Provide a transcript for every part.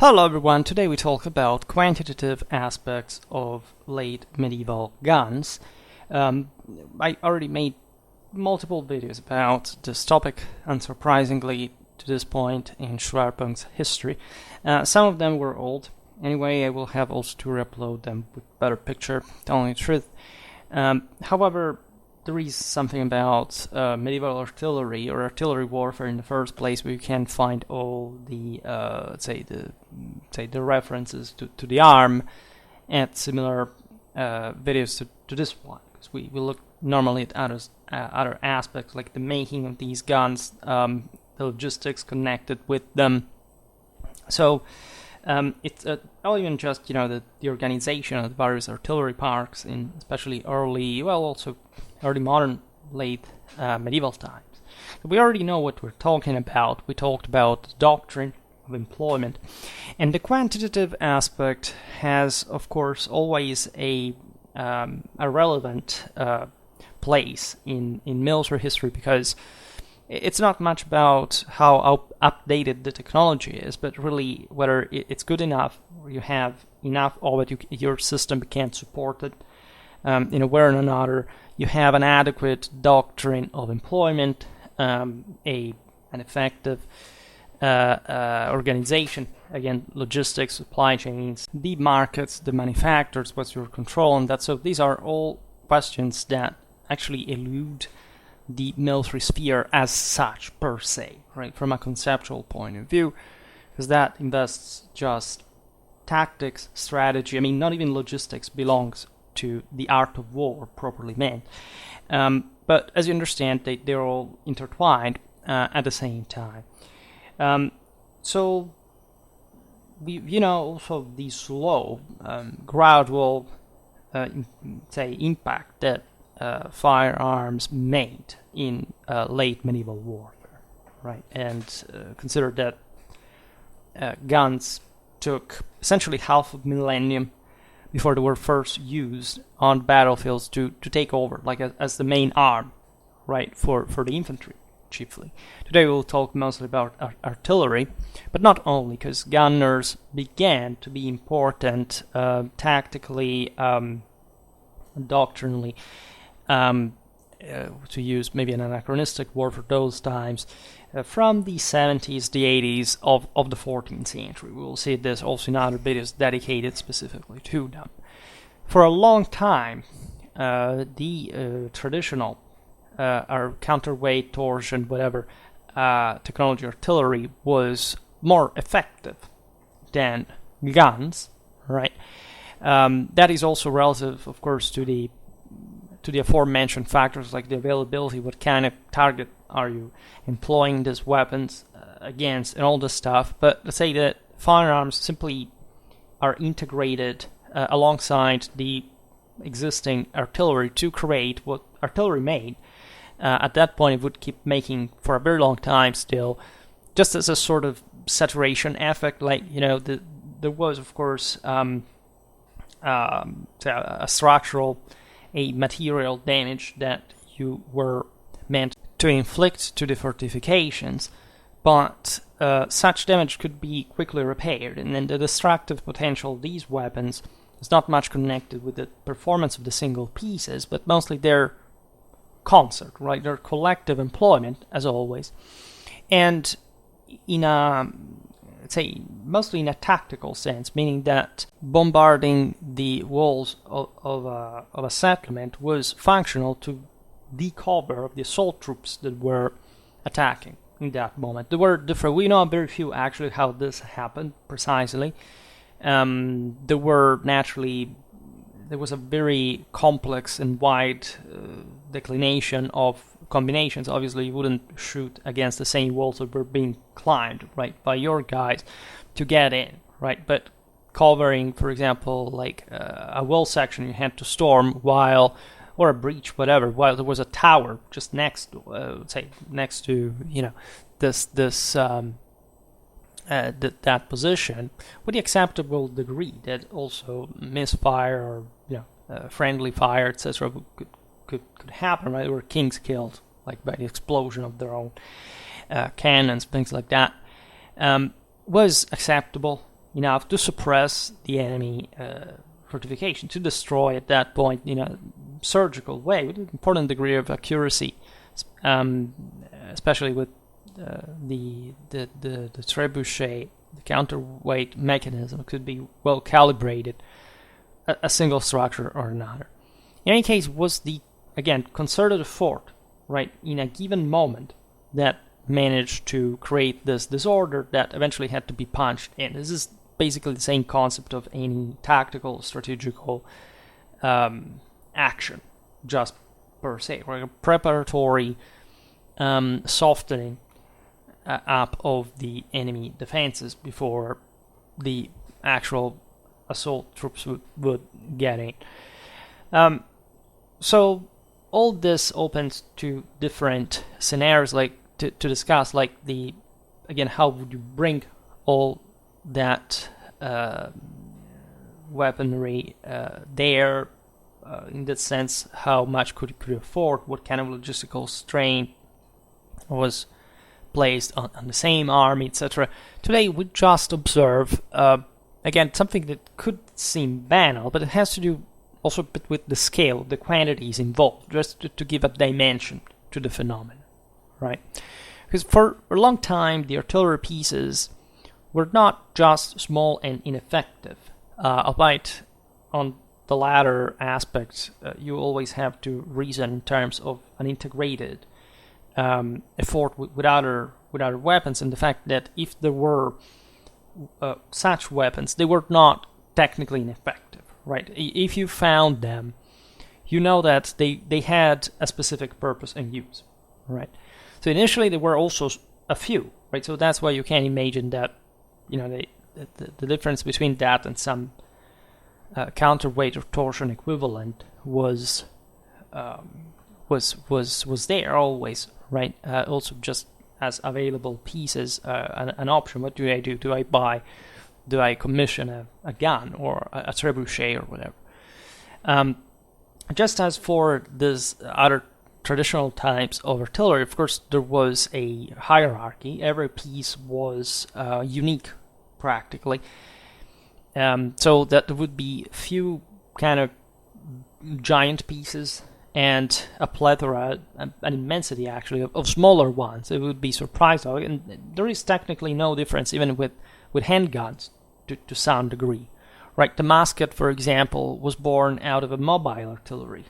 Hello everyone, today we talk about quantitative aspects of late medieval guns. I already made multiple videos about this topic, unsurprisingly to this point in Schwerpunkt's history. Some of them were old, anyway I will have also to re-upload them with better picture, telling the truth. However, there is something about medieval artillery or artillery warfare in the first place where you can find all the the references to the arm and similar videos to this one, because we look normally at other aspects like the making of these guns, the logistics connected with them. So it's not even just the organization of the various artillery parks in especially early modern, late medieval times. So we already know what we're talking about. We talked about the doctrine of employment, and the quantitative aspect has, of course, always a relevant place in military history, because it's not much about how updated the technology is, but really whether it's good enough, or you have enough of it, your system can support it in a way or another. You have an adequate doctrine of employment, an effective organization, again, logistics, supply chains, the markets, the manufacturers, what's your control on that. So these are all questions that actually elude the military sphere as such, per se, right, from a conceptual point of view, because that invests just tactics, strategy. I mean, not even logistics belongs to the art of war, properly meant. But as you understand, they're all intertwined at the same time. So, also the slow, gradual, impact that firearms made in late medieval warfare, right? And consider that guns took essentially half a millennium before they were first used on battlefields to take over, like as the main arm, right, for the infantry, chiefly. Today we'll talk mostly about artillery, but not only, because gunners began to be important tactically, doctrinally, to use maybe an anachronistic word for those times, from the 70s, the 80s of the 14th century. We will see this also in other videos dedicated specifically to them. For a long time, the traditional or counterweight, torsion, whatever, technology artillery was more effective than guns, right? That is also relative, of course, to the aforementioned factors like the availability, what kind of target are you employing these weapons against, and all this stuff. But let's say that firearms simply are integrated alongside the existing artillery to create what artillery made. At that point, it would keep making for a very long time still, just as a sort of saturation effect. Like, there was, of course, a structural, a material damage that you were meant to inflict to the fortifications, but such damage could be quickly repaired, and then the destructive potential of these weapons is not much connected with the performance of the single pieces, but mostly their concert, right, their collective employment, as always, and in a, mostly in a tactical sense, meaning that bombarding the walls of a settlement was functional to the cover of the assault troops that were attacking in that moment. There were different, we know very few actually how this happened precisely. There was a very complex and wide declination of combinations. Obviously, you wouldn't shoot against the same walls that were being climbed, right, by your guys to get in, right? But covering, for example, like a wall section you had to storm or a breach, whatever, while there was a tower just next to, that position, with the acceptable degree that also misfire or friendly fire, etc., could happen, right? There were kings killed, like by the explosion of their own cannons, things like that, was acceptable enough to suppress the enemy fortification, to destroy at that point in a surgical way with an important degree of accuracy, especially with the trebuchet, the counterweight mechanism could be well calibrated, a single structure or another. In any case, was the, again, concerted effort, right, in a given moment that managed to create this disorder that eventually had to be punched in. This is basically the same concept of any tactical, strategical action, just per se, or a preparatory softening up of the enemy defenses before the actual assault troops would get in. So all this opens to different scenarios, like to discuss, like again, how would you bring all that weaponry there? In that sense, how much could you afford? What kind of logistical strain was placed on the same army, etc. Today we just observe, again, something that could seem banal, but it has to do also with the scale, the quantities involved, just to give a dimension to the phenomenon, right? Because for a long time, the artillery pieces were not just small and ineffective, albeit on the latter aspect, you always have to reason in terms of an integrated effort with other weapons, and the fact that if there were such weapons, they were not technically ineffective, right? If you found them, you know that they had a specific purpose and use, right? So initially there were also a few, right? So that's why you can imagine that, the difference between that and some counterweight or torsion equivalent was there always, right? Also just as available pieces, an option. What do I do? Do I commission a gun or a trebuchet or whatever? Just as for this other traditional types of artillery, of course, there was a hierarchy. Every piece was unique, practically. So that there would be few kind of giant pieces and a plethora, an immensity actually, of smaller ones. It would be surprised of, and there is technically no difference even with handguns to some degree, right? The musket, for example, was born out of a mobile artillery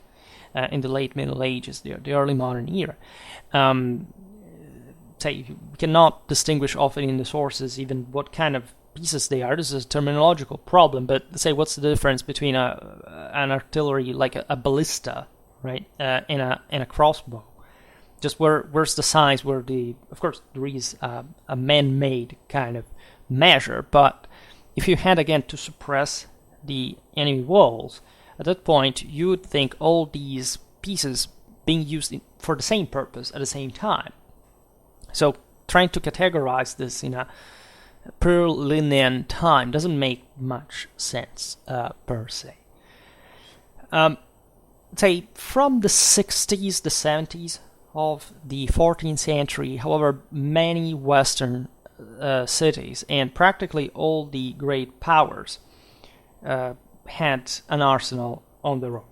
in the late Middle Ages, the early modern era. Say you cannot distinguish often in the sources even what kind of pieces they are. This is a terminological problem, but say what's the difference between an artillery like a ballista, right, and a crossbow? Just where's the size? Of course there is a man-made kind of measure, but if you had again to suppress the enemy walls, at that point you would think all these pieces being used for the same purpose at the same time. So trying to categorize this in a per linear time doesn't make much sense per se. Say from the 60s, the 70s of the 14th century, however, many Western cities and practically all the great powers had an arsenal on their own,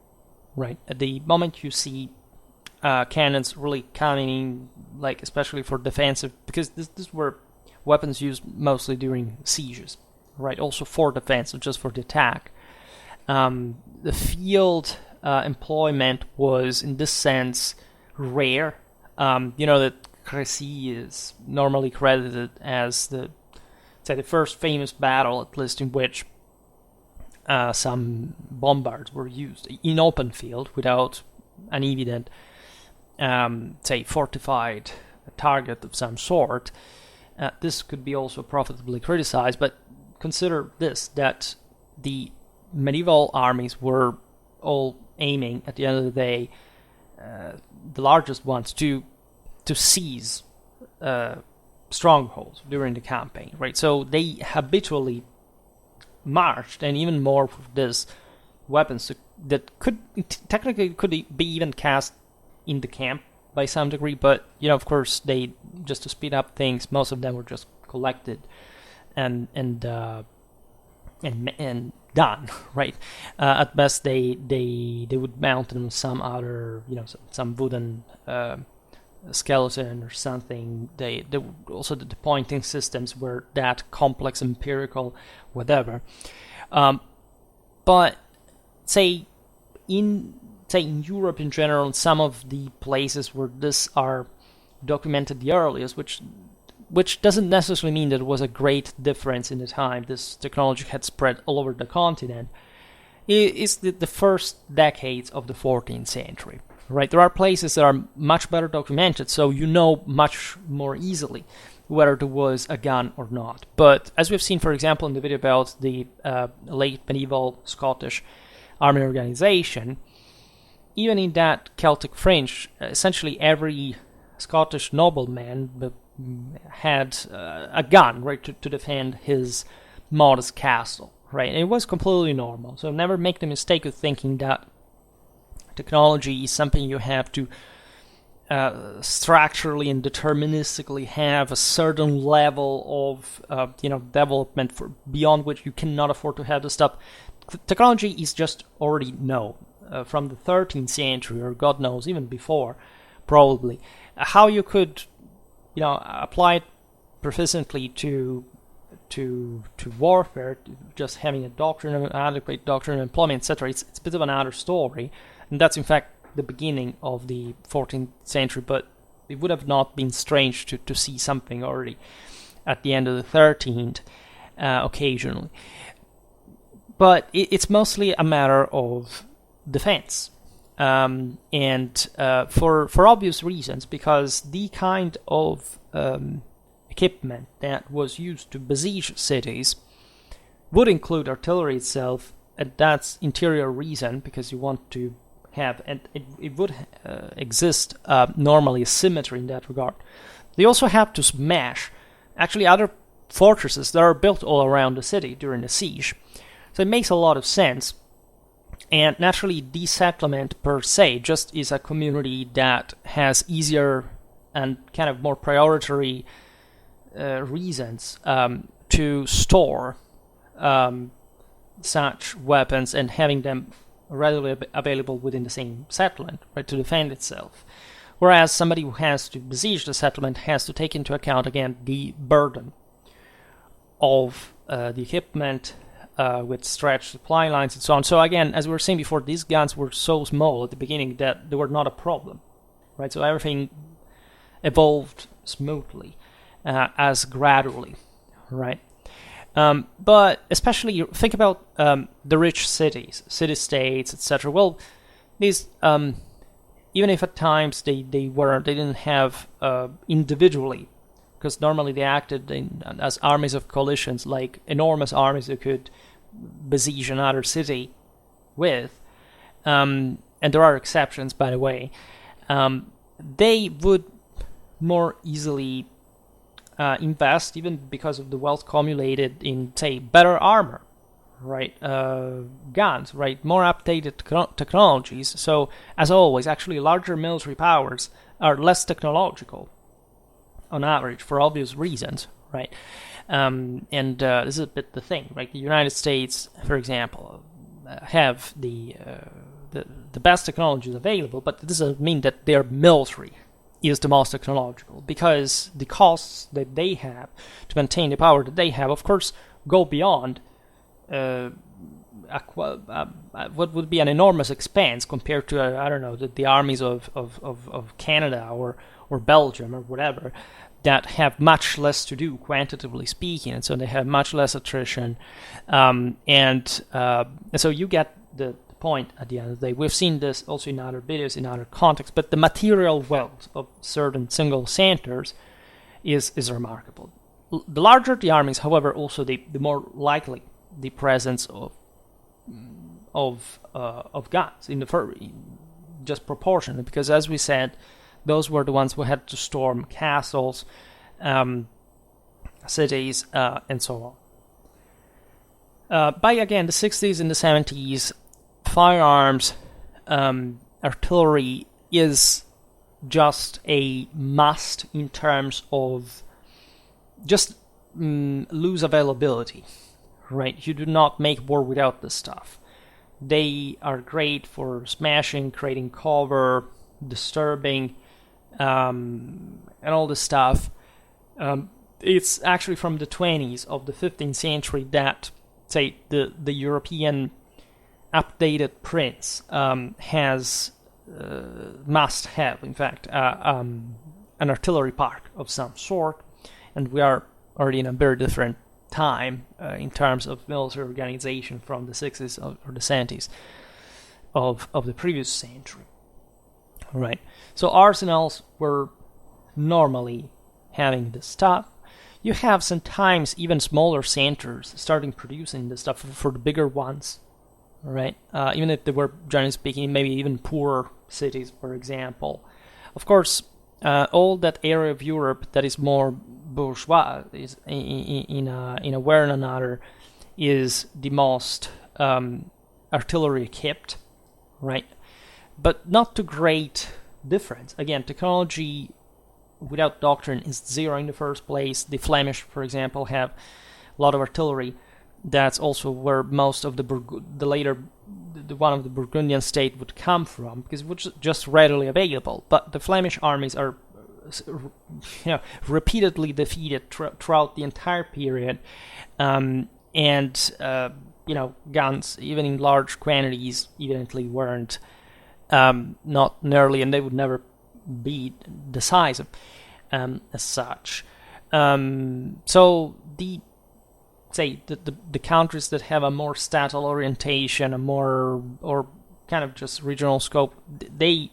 right? At the moment you see cannons really coming in, like especially for defensive, because these were weapons used mostly during sieges, right? Also for defense, not just for the attack. The field employment was, in this sense, rare. That Crécy is normally credited as the first famous battle, at least in which some bombards were used in open field without an evident, fortified target of some sort. This could be also profitably criticized, but consider this, that the medieval armies were all aiming, at the end of the day, the largest ones, to seize strongholds during the campaign, right? So they habitually marched, and even more with these weapons that could be even cast in the camp by some degree, but of course, they, just to speed up things, most of them were just collected and and done, right? At best, they would mount them on some other, some wooden skeleton or something. They also the pointing systems were that complex, empirical, whatever. But say in Europe in general, in some of the places where this are documented the earliest, which doesn't necessarily mean that it was a great difference in the time this technology had spread all over the continent, is the first decades of the 14th century. Right, there are places that are much better documented, so you know much more easily whether there was a gun or not. But as we've seen, for example, in the video about the late medieval Scottish army organization, even in that Celtic fringe, essentially every Scottish nobleman had a gun, right, to defend his modest castle, right? And it was completely normal. So never make the mistake of thinking that technology is something you have to structurally and deterministically have a certain level of development for beyond which you cannot afford to have the stuff. Technology is just already known from the 13th century, or God knows even before, probably. How you could apply it proficiently to warfare, just having a adequate doctrine of employment, etc. It's a bit of another story. And that's in fact the beginning of the 14th century, but it would have not been strange to see something already at the end of the 13th occasionally. But it's mostly a matter of defense. And for obvious reasons, because the kind of equipment that was used to besiege cities would include artillery itself, and that's interior reason, because you want to have, and it would exist normally a symmetry in that regard. They also have to smash actually other fortresses that are built all around the city during the siege. So it makes a lot of sense. And naturally, desettlement per se just is a community that has easier and kind of more priority reasons to store such weapons and having them readily available within the same settlement, right, to defend itself. Whereas somebody who has to besiege the settlement has to take into account, again, the burden of the equipment with stretched supply lines and so on. So again, as we were saying before, these guns were so small at the beginning that they were not a problem, right? So everything evolved smoothly as gradually, right? But especially think about the rich cities, city-states, etc. Well, these even if at times they didn't have individually, because normally they acted as armies of coalitions, like enormous armies that could besiege another city with, and there are exceptions, by the way. They would more easily invest, even because of the wealth accumulated in, say, better armor, right? Guns, right? More updated technologies. So, as always, actually, larger military powers are less technological on average, for obvious reasons, right? And this is a bit the thing, right? The United States, for example, have the best technologies available, but this doesn't mean that their military is the most technological, because the costs that they have to maintain the power that they have, of course, go beyond what would be an enormous expense compared to the armies of Canada or Belgium or whatever, that have much less to do quantitatively speaking, and so they have much less attrition, and so you get the point at the end of the day. We've seen this also in other videos, in other contexts, but the material wealth of certain single centers is remarkable. The larger the armies, however, also the more likely the presence of guns in the just proportionate, because as we said, those were the ones who had to storm castles, cities, and so on. By again the 60s and the 70s, firearms, artillery is just a must in terms of just loose availability, right? You do not make war without this stuff. They are great for smashing, creating cover, disturbing, and all this stuff. It's actually from the 20s of the 15th century that, say, the European updated prints must have, in fact, an artillery park of some sort, and we are already in a very different time in terms of military organization from the 60s or the 70s of the previous century. All right, so arsenals were normally having this stuff. You have sometimes even smaller centers starting producing this stuff for the bigger ones. All right, even if they were, generally speaking, maybe even poorer cities, for example. Of course, all that area of Europe that is more bourgeois is in a way or another is the most artillery equipped, right? But not to great difference. Again, technology without doctrine is zero in the first place. The Flemish, for example, have a lot of artillery. That's also where most of the one of the Burgundian state would come from, because it was just readily available. But the Flemish armies are, repeatedly defeated throughout the entire period, and guns, even in large quantities, evidently weren't not nearly, and they would never be decisive as such. So the countries that have a more statal orientation, a more or kind of just regional scope, they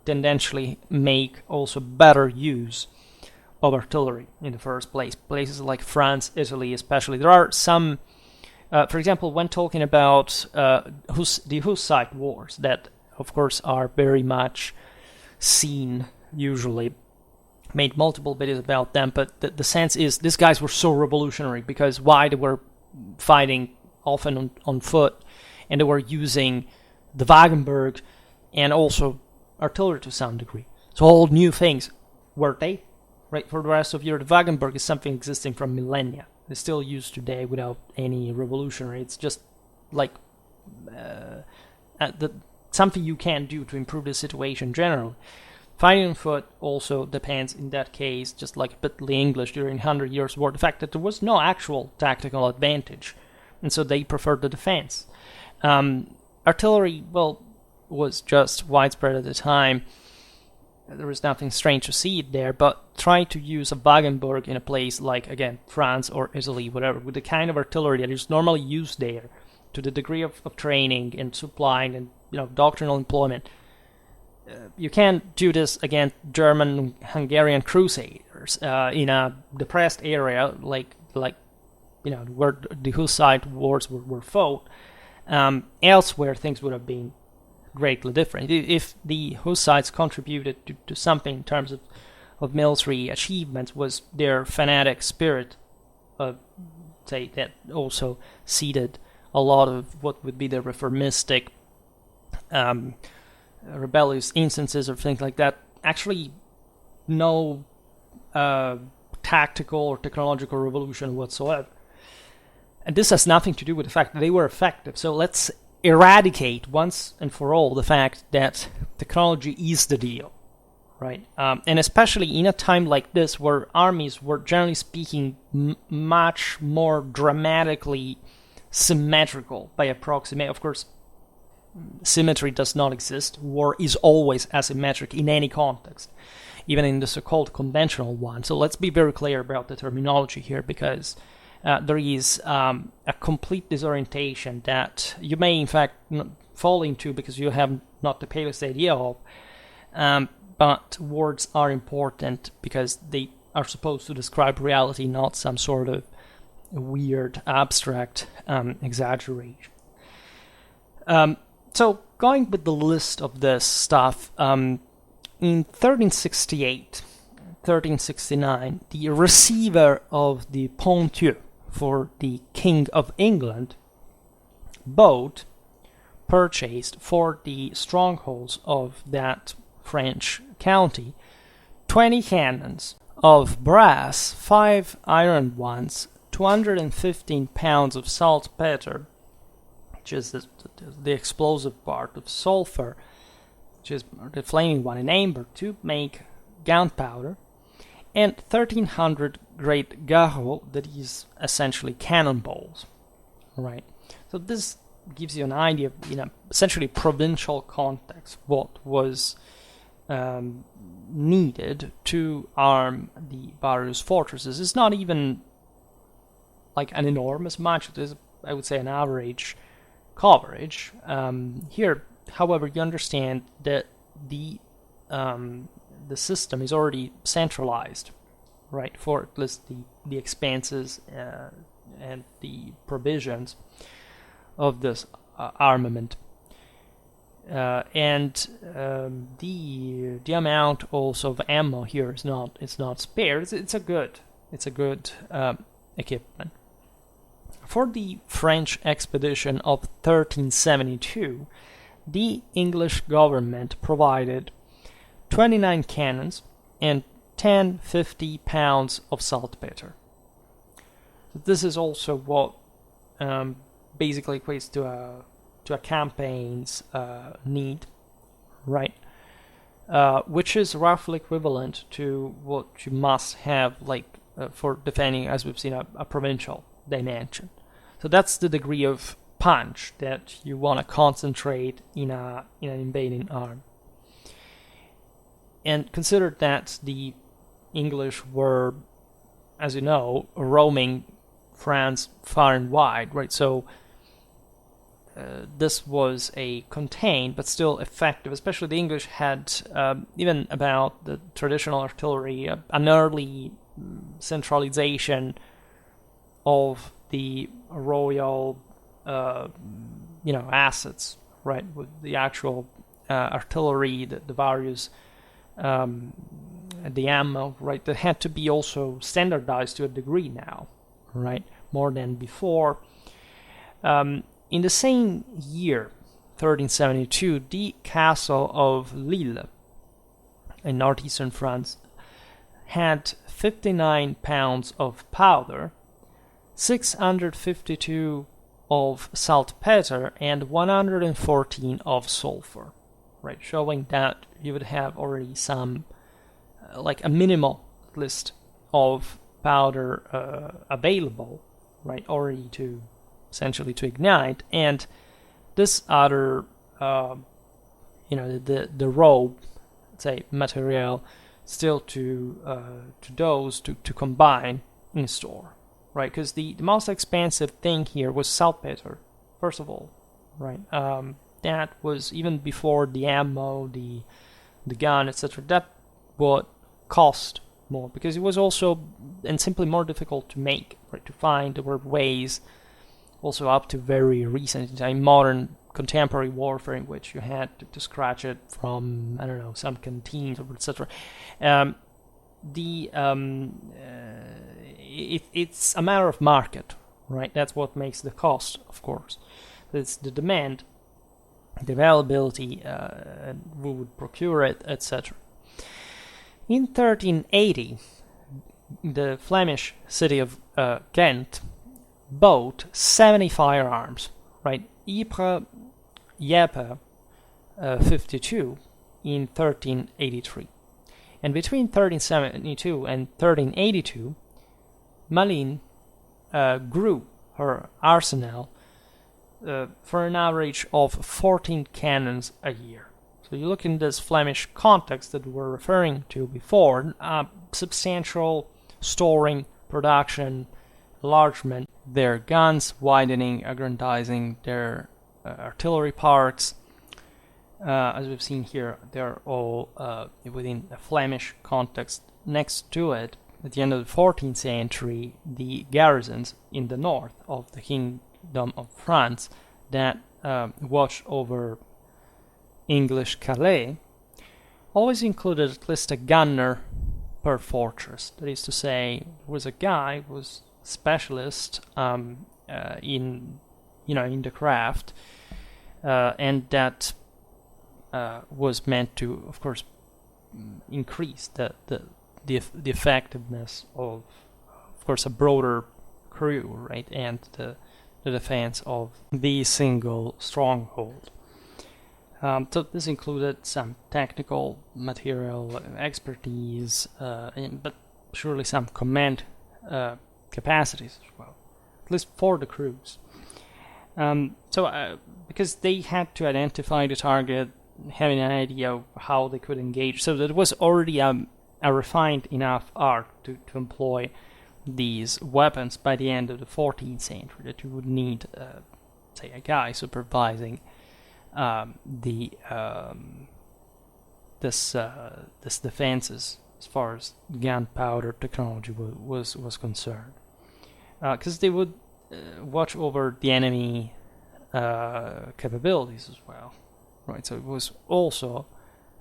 tendentially make also better use of artillery in the first place. Places like France, Italy especially. There are some, for example, when talking about the Hussite wars, that of course are very much seen, usually made multiple videos about them, but the sense is these guys were so revolutionary because why? They were fighting often on foot, and they were using the Wagenburg and also artillery to some degree. So all new things, were they? Right, for the rest of Europe, the Wagenburg is something existing from millennia. It's still used today without any revolutionary. It's just like something you can do to improve the situation generally. Fighting on foot also depends, in that case, just like the English during 100 Years' War, the fact that there was no actual tactical advantage, and so they preferred the defense. Artillery, well, was just widespread at the time. There was nothing strange to see it there, but try to use a Wagenburg in a place like, again, France or Italy, whatever, with the kind of artillery that is normally used there, to the degree of training and supplying and doctrinal employment. You can't do this against German-Hungarian crusaders in a depressed area like where the Hussite wars were fought. Elsewhere, things would have been greatly different. If the Hussites contributed to something in terms of military achievements, was their fanatic spirit, that also seeded a lot of what would be the reformistic rebellious instances or things like that. Actually, no tactical or technological revolution whatsoever. And this has nothing to do with the fact that they were effective. So let's eradicate once and for all the fact that technology is the deal, right? And especially in a time like this where armies were, generally speaking, much more dramatically symmetrical by approximate. Of course, symmetry does not exist. War is always asymmetric in any context, even in the so-called conventional one. So let's be very clear about the terminology here, because there is a complete disorientation that you may in fact fall into because you have not the palest idea of. But words are important because they are supposed to describe reality, not some sort of weird, abstract exaggeration. So, going with the list of this stuff, in 1368, 1369, the receiver of the Ponthieu for the King of England purchased for the strongholds of that French county 20 cannons of brass, 5 iron ones, 215 pounds of saltpeter, which is the explosive part of sulfur, which is the flaming one in amber, to make gunpowder, and 1,300 great garrots, that is essentially cannonballs, right? So this gives you an idea of, essentially provincial context, what was needed to arm the various fortresses. It's not even like an enormous much. It is, I would say, an average coverage. Here, however, you understand that the system is already centralized, right, for at least the expenses and the provisions of this armament. And the amount also of ammo here is not spared. It's a good equipment. For the French expedition of 1372, the English government provided 29 cannons and 50 pounds of saltpeter. This is also what basically equates to a campaign's need, right? Which is roughly equivalent to what you must have, for defending, as we've seen, a provincial dimension. So that's the degree of punch that you want to concentrate in an invading army. And consider that the English were, as you know, roaming France far and wide, right? So this was a contained but still effective, especially the English had, even about the traditional artillery, an early centralization of the royal assets, right, with the actual artillery, the various the ammo, right, that had to be also standardized to a degree now, right, more than before. In the same year, 1372, the castle of Lille in northeastern France had 59 pounds of powder, 652 of saltpeter, and 114 of sulfur, right, showing that you would have already some, like a minimal list of powder say right, already to essentially to ignite, and this other, the raw, say, material still to combine in store, right? Because the most expensive thing here was saltpeter, first of all, right? That was even before the ammo, the gun, etc. That would cost more because it was also and simply more difficult to make, right? To find. There were ways, also up to very recent time, modern contemporary warfare, in which you had to scratch it from, I don't know, some canteens or etc. It's a matter of market, right? That's what makes the cost, of course. It's the demand, the availability, who would procure it, etc. In 1380, the Flemish city of Ghent bought 70 firearms, right? Ypres 52 in 1383. And between 1372 and 1382, Malines grew her arsenal for an average of 14 cannons a year. So you look in this Flemish context that we were referring to before, substantial storing, production, enlargement, their guns, widening, aggrandizing their artillery parks. As we've seen here, they're all within a Flemish context. Next to it, at the end of the 14th century, the garrisons in the north of the Kingdom of France that watched over English Calais always included at least a gunner per fortress. That is to say, there was a guy who was a specialist in the craft, and that was meant to, of course, increase the effectiveness of course, a broader crew, right, and the defense of the single stronghold. So this included some technical material expertise, but surely some command capacities as well, at least for the crews. Because they had to identify the target, having an idea of how they could engage, so that was already a refined enough art to employ these weapons by the end of the 14th century, that you would need, say, a guy supervising this defenses as far as gunpowder technology was concerned, because they would watch over the enemy capabilities as well, right? So it was also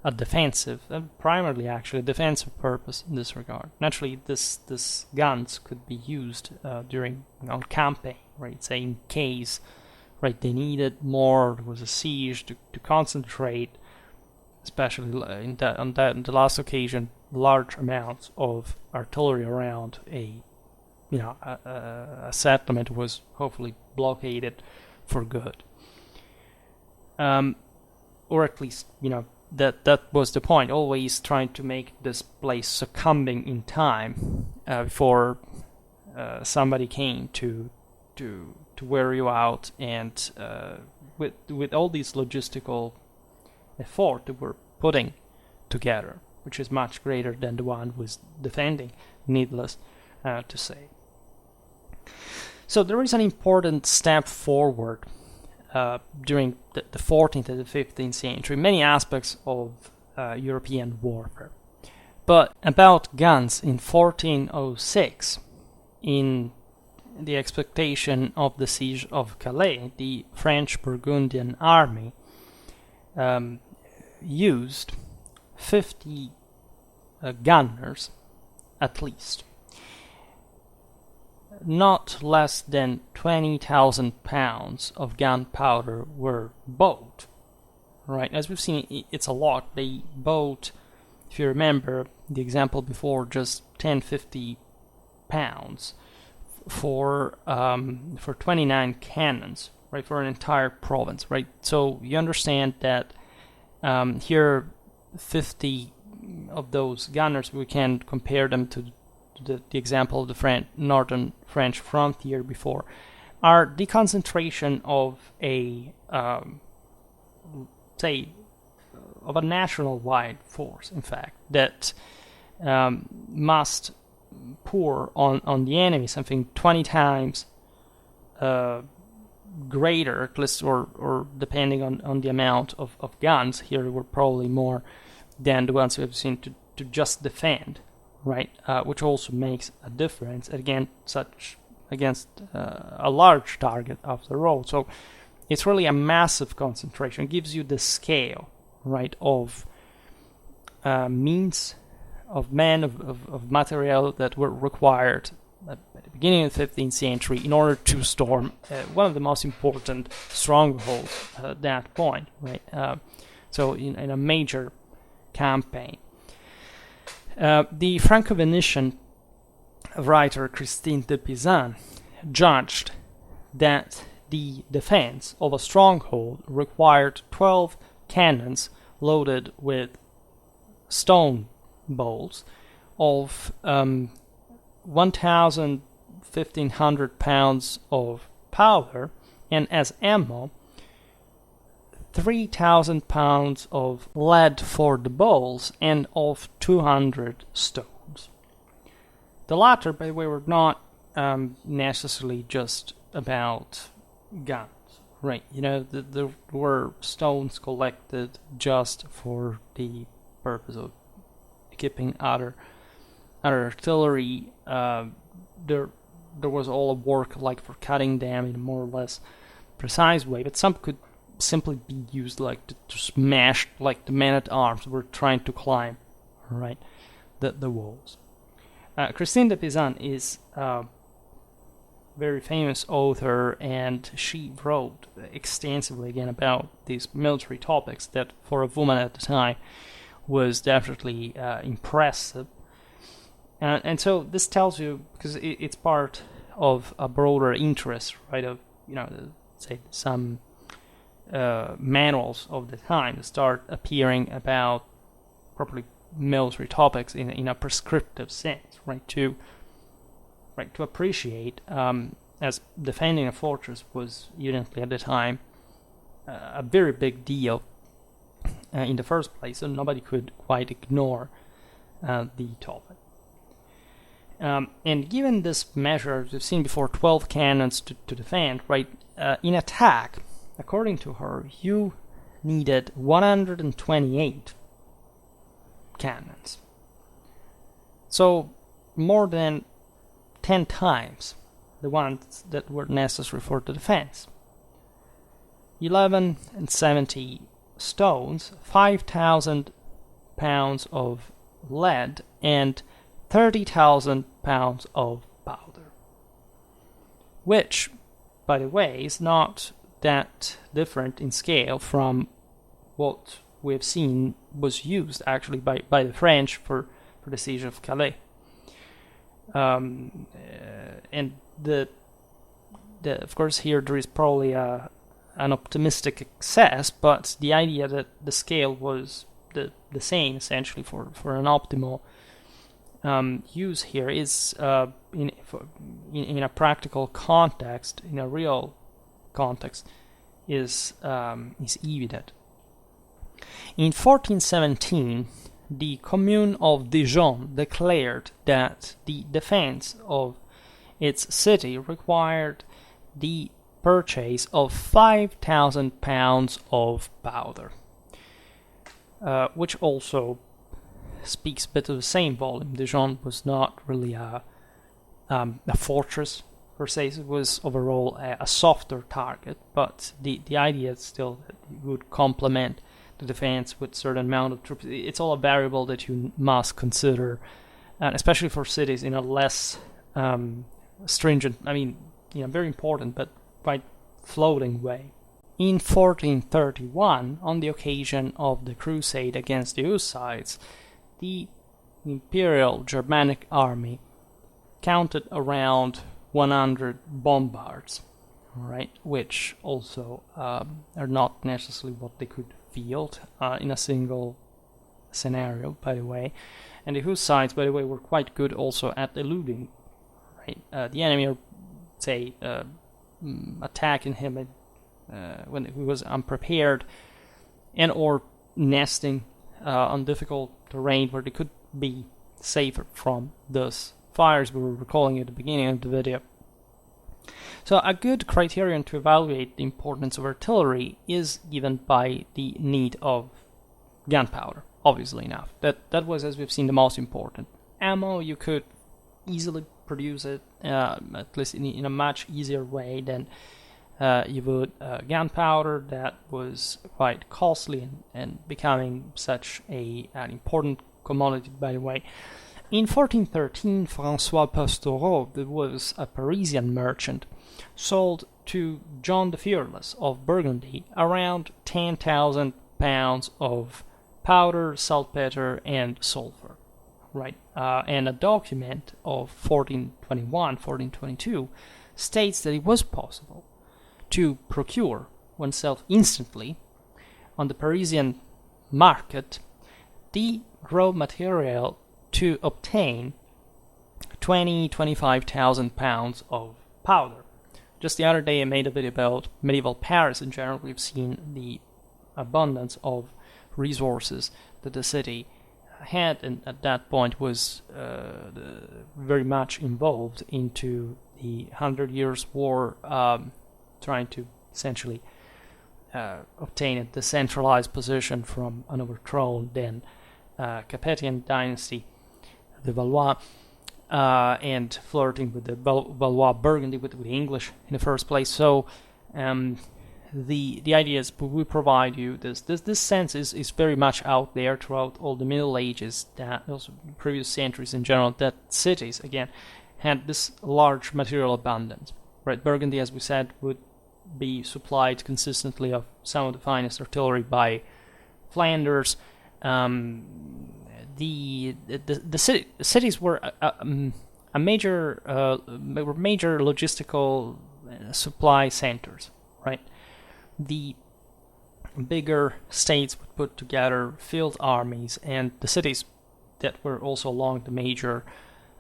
a defensive, primarily actually a defensive purpose in this regard. Naturally, this guns could be used during campaign, right? Say in case, right, they needed more, there was a siege to concentrate, especially on the last occasion, large amounts of artillery around a settlement was hopefully blockaded for good, or at least that was the point. Always trying to make this place succumbing in time before somebody came to wear you out, and with all these logistical effort that we're putting together, which is much greater than the one who is defending, needless to say. So there is an important step forward during the 14th and the 15th century, many aspects of European warfare. But about guns in 1406, in the expectation of the siege of Calais, the French Burgundian army used 50 gunners at least. Not less than 20,000 pounds of gunpowder were bought. Right, as we've seen, it's a lot. They bought, if you remember the example before, just 10-50 pounds for 29 cannons, right, for an entire province, right. So you understand that here, 50 of those gunners, we can compare them to the example of the northern French frontier before, are the concentration of a national-wide force, in fact, that must pour on the enemy something 20 times greater, at least, or depending on the amount of guns. Here were probably more than the ones we have seen to just defend, right? Which also makes a difference against a large target after all. So it's really a massive concentration. It gives you the scale, right, of means, of men, of material that were required at the beginning of the 15th century in order to storm one of the most important strongholds at that point, right? So in a major campaign. The Franco-Venetian writer Christine de Pizan judged that the defense of a stronghold required 12 cannons loaded with stone bolts of 1,500 pounds of powder, and as ammo 3,000 pounds of lead for the balls, and of 200 stones. The latter, by the way, were not necessarily just about guns, right? There were stones collected just for the purpose of equipping other artillery. There was all a work like for cutting them in a more or less precise way, but some could simply be used like to smash, like the men-at-arms were trying to climb, right, the walls. Christine de Pizan is a very famous author, and she wrote extensively again about these military topics that for a woman at the time was definitely impressive. And so this tells you, because it's part of a broader interest, right? Of say some manuals of the time start appearing about properly military topics in a prescriptive sense, right? To appreciate, as defending a fortress was evidently at the time a very big deal in the first place, so nobody could quite ignore the topic. And given this measure, we've seen before 12 cannons to defend, right? In attack, according to her, you needed 128 cannons. So more than 10 times the ones that were necessary for the defense. 1170 stones, 5,000 pounds of lead, and 30,000 pounds of powder. Which, by the way, is not that different in scale from what we've seen was used actually by the French for the siege of Calais. And of course here there is probably an optimistic excess, but the idea that the scale was the same essentially for an optimal use here is in a practical context, in a real context, is evident. In 1417, the Commune of Dijon declared that the defense of its city required the purchase of 5,000 pounds of powder, which also speaks a bit of the same volume. Dijon was not really a fortress per se, it was overall a softer target, but the idea is still that you would complement the defense with certain amount of troops. It's all a variable that you must consider, especially for cities in a less stringent, very important but quite floating way. In 1431, on the occasion of the crusade against the Hussites, the Imperial Germanic army counted around 100 bombards, right, which also are not necessarily what they could field in a single scenario, by the way. And the Hussites, by the way, were quite good also at eluding, right, the enemy, or say attacking him when he was unprepared, and or nesting on difficult terrain where they could be safer from those fires we were recalling at the beginning of the video. So a good criterion to evaluate the importance of artillery is given by the need of gunpowder, obviously enough. That was, as we've seen, the most important. Ammo, you could easily produce it, at least in a much easier way than you would gunpowder. That was quite costly and becoming such an important commodity, by the way. In 1413, François Pastoreau, that was a Parisian merchant, sold to John the Fearless of Burgundy around 10,000 pounds of powder, saltpeter, and sulfur. Right, and a document of 1421, 1422 states that it was possible to procure oneself instantly on the Parisian market the raw material to obtain 25,000 pounds of powder. Just the other day I made a video about medieval Paris in general. We've seen the abundance of resources that the city had, and at that point was very much involved into the 100 Years' War, trying to essentially obtain a decentralized position from an overthrown then Capetian dynasty, the Valois, and flirting with the Valois Burgundy, with the English in the first place. So the idea is we provide you this sense is very much out there throughout all the Middle Ages, that also previous centuries in general, that cities again had this large material abundance. Right, Burgundy, as we said, would be supplied consistently of some of the finest artillery by Flanders. The cities were major logistical supply centers, right? The bigger states would put together field armies, and the cities that were also along the major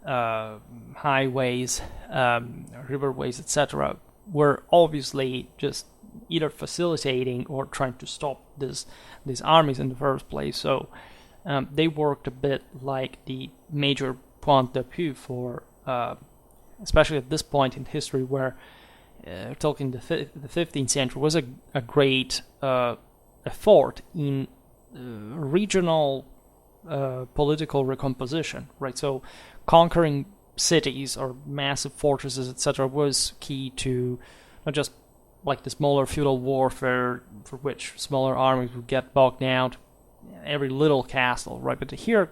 highways, riverways, etc., were obviously just either facilitating or trying to stop these armies in the first place. So they worked a bit like the major point d'appui for, especially at this point in history, where talking the 15th century was a great effort in regional political recomposition, right? So conquering cities or massive fortresses, etc., was key to not just like the smaller feudal warfare for which smaller armies would get bogged down, every little castle, right? But here,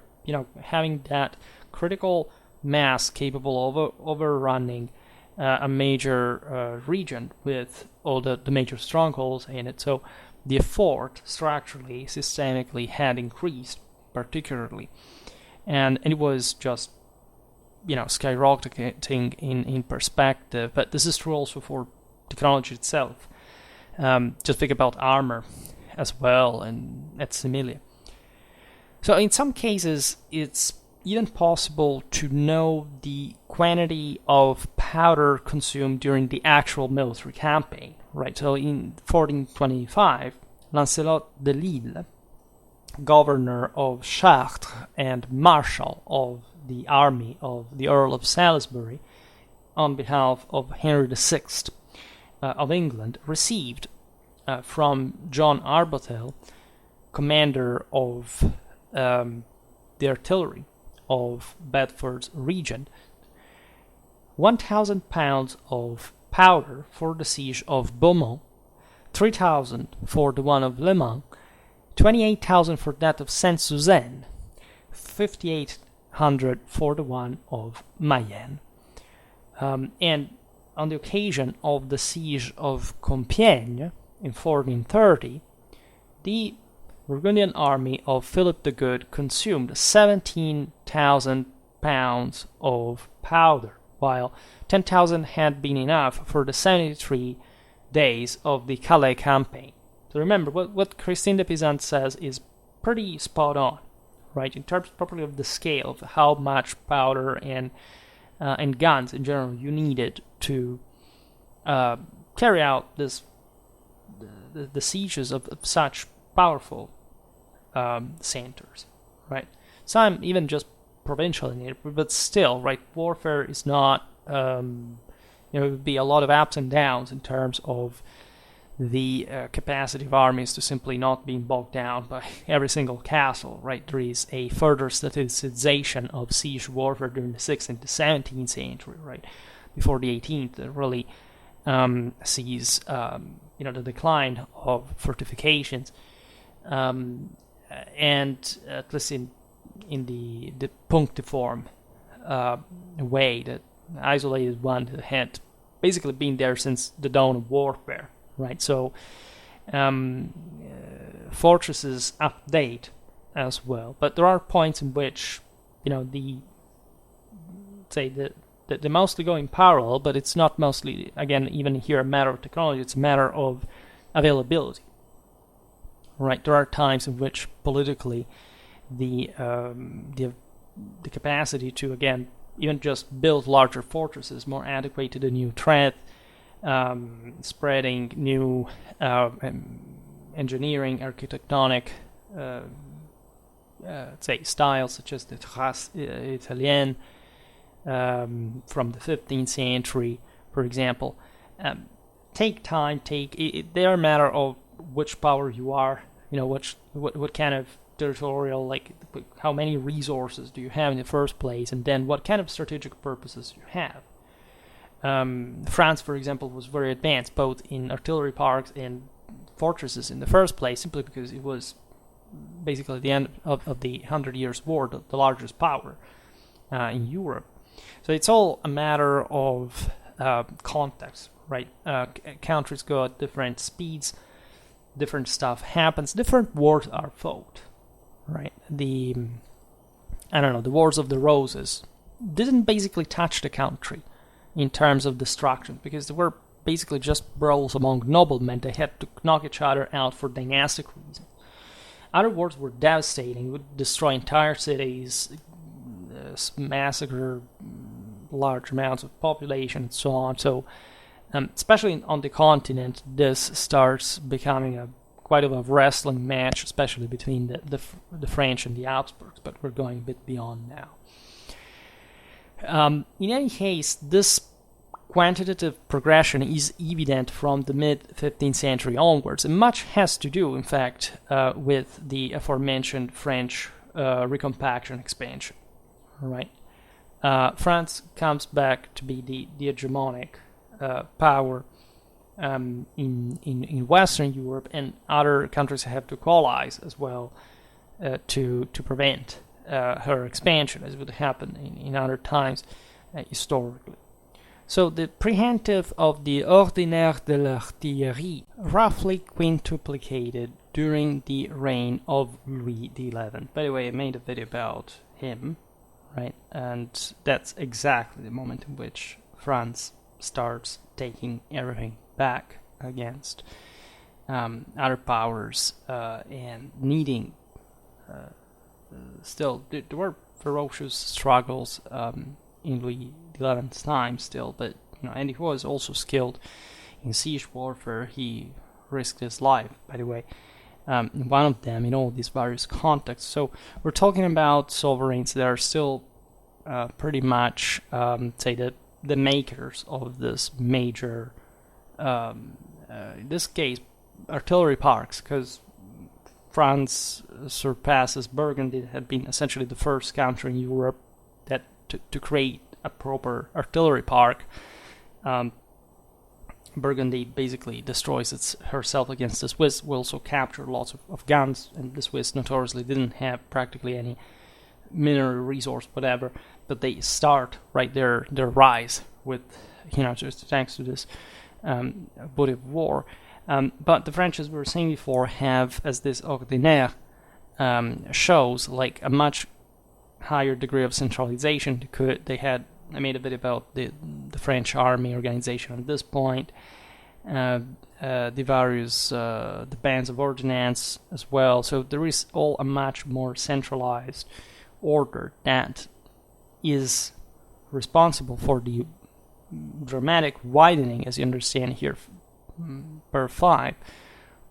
having that critical mass capable of overrunning a major region with all the major strongholds in it. So the effort structurally, systemically had increased particularly. And it was just, skyrocketing in perspective. But this is true also for technology itself. Just think about armor as well and et similia. So in some cases, it's even possible to know the quantity of powder consumed during the actual military campaign, right? So in 1425, Lancelot de Lisle, governor of Chartres and marshal of the army of the Earl of Salisbury, on behalf of Henry VI of England, received from John Arbuthel, commander of the artillery of Bedford's region, 1,000 pounds of powder for the siege of Beaumont, 3,000 for the one of Le Mans, 28,000 for that of Saint-Suzanne, 5,800 for the one of Mayenne. And on the occasion of the siege of Compiègne in 1430, the Burgundian army of Philip the Good consumed 17,000 pounds of powder, while 10,000 had been enough for the 73 days of the Calais campaign. So remember, what Christine de Pizan says is pretty spot on, right? In terms properly of the scale of how much powder and guns in general you needed to carry out the sieges of such powerful centers, right? Some even just provincial in it, but still, right? Warfare is not, it would be a lot of ups and downs in terms of the capacity of armies to simply not being bogged down by every single castle, right? There is a further staticization of siege warfare during the 16th and the 17th century, right? Before the 18th, that really sees, the decline of fortifications. And at least in the punctiform way, that isolated one that had basically been there since the dawn of warfare, right? So fortresses update as well, but there are points in which they mostly go in parallel, but it's not mostly, again, even here a matter of technology, it's a matter of availability. Right, there are times in which politically the capacity to, again, even just build larger fortresses more adequate to the new threat, spreading new engineering, architectonic, styles such as the Terrasse Italienne from the 15th century, for example, take time. They are a matter of which power you are, what kind of territorial, like how many resources do you have in the first place, and then what kind of strategic purposes you have. France, for example, was very advanced both in artillery parks and fortresses in the first place, simply because it was basically at the end of the 100 Years' War, the largest power in Europe. So it's all a matter of context, right? Countries go at different speeds, different stuff happens, different wars are fought, right? The Wars of the Roses didn't basically touch the country in terms of destruction, because they were basically just brawls among noblemen. They had to knock each other out for dynastic reasons. Other wars were devastating, would destroy entire cities, massacre large amounts of population, and so on. So, especially on the continent, this starts becoming quite of a wrestling match, especially between the French and the Habsburgs. But we're going a bit beyond now. In any case, this quantitative progression is evident from the mid-15th century onwards, and much has to do, in fact, with the aforementioned French recompaction expansion. All right, France comes back to be the hegemonic power in Western Europe, and other countries have to coalesce as well to prevent her expansion, as would happen in other times historically. So the preemptive of the Ordinaire de l'Artillerie roughly quintuplicated during the reign of Louis XI. By the way, I made a video about him, right? And that's exactly the moment in which France starts taking everything back against other powers and needing. Still, there were ferocious struggles in Louis XI's time still, but and he was also skilled in siege warfare. He risked his life, by the way, in one of them in all these various contexts. So we're talking about sovereigns that are still pretty much, say, the makers of this major, in this case, artillery parks, because France surpasses Burgundy. It had been essentially the first country in Europe that to create a proper artillery park. Burgundy basically destroys herself against the Swiss. We also capture lots of guns, and the Swiss notoriously didn't have practically any mineral resource, whatever. But they start right their rise with, just thanks to this body of war. But the French, as we were saying before, have, as this Ordinaire shows, like a much higher degree of centralization. I made a video about the French army organization at this point, the various the bands of ordnance as well. So there is all a much more centralized order that is responsible for the dramatic widening, as you understand here, per 5,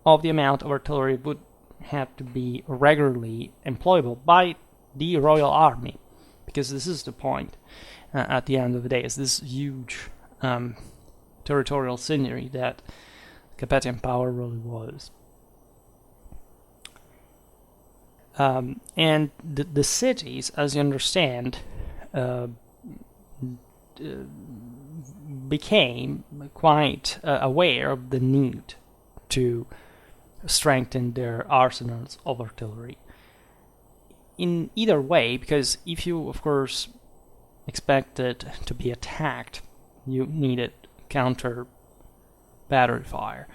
of the amount of artillery would have to be regularly employable by the royal army, because this is the point at the end of the day, is this huge territorial scenery that Capetian power really was. And the cities, as you understand, became quite aware of the need to strengthen their arsenals of artillery. In either way, because if you, of course, expected to be attacked, you needed counter battery fire.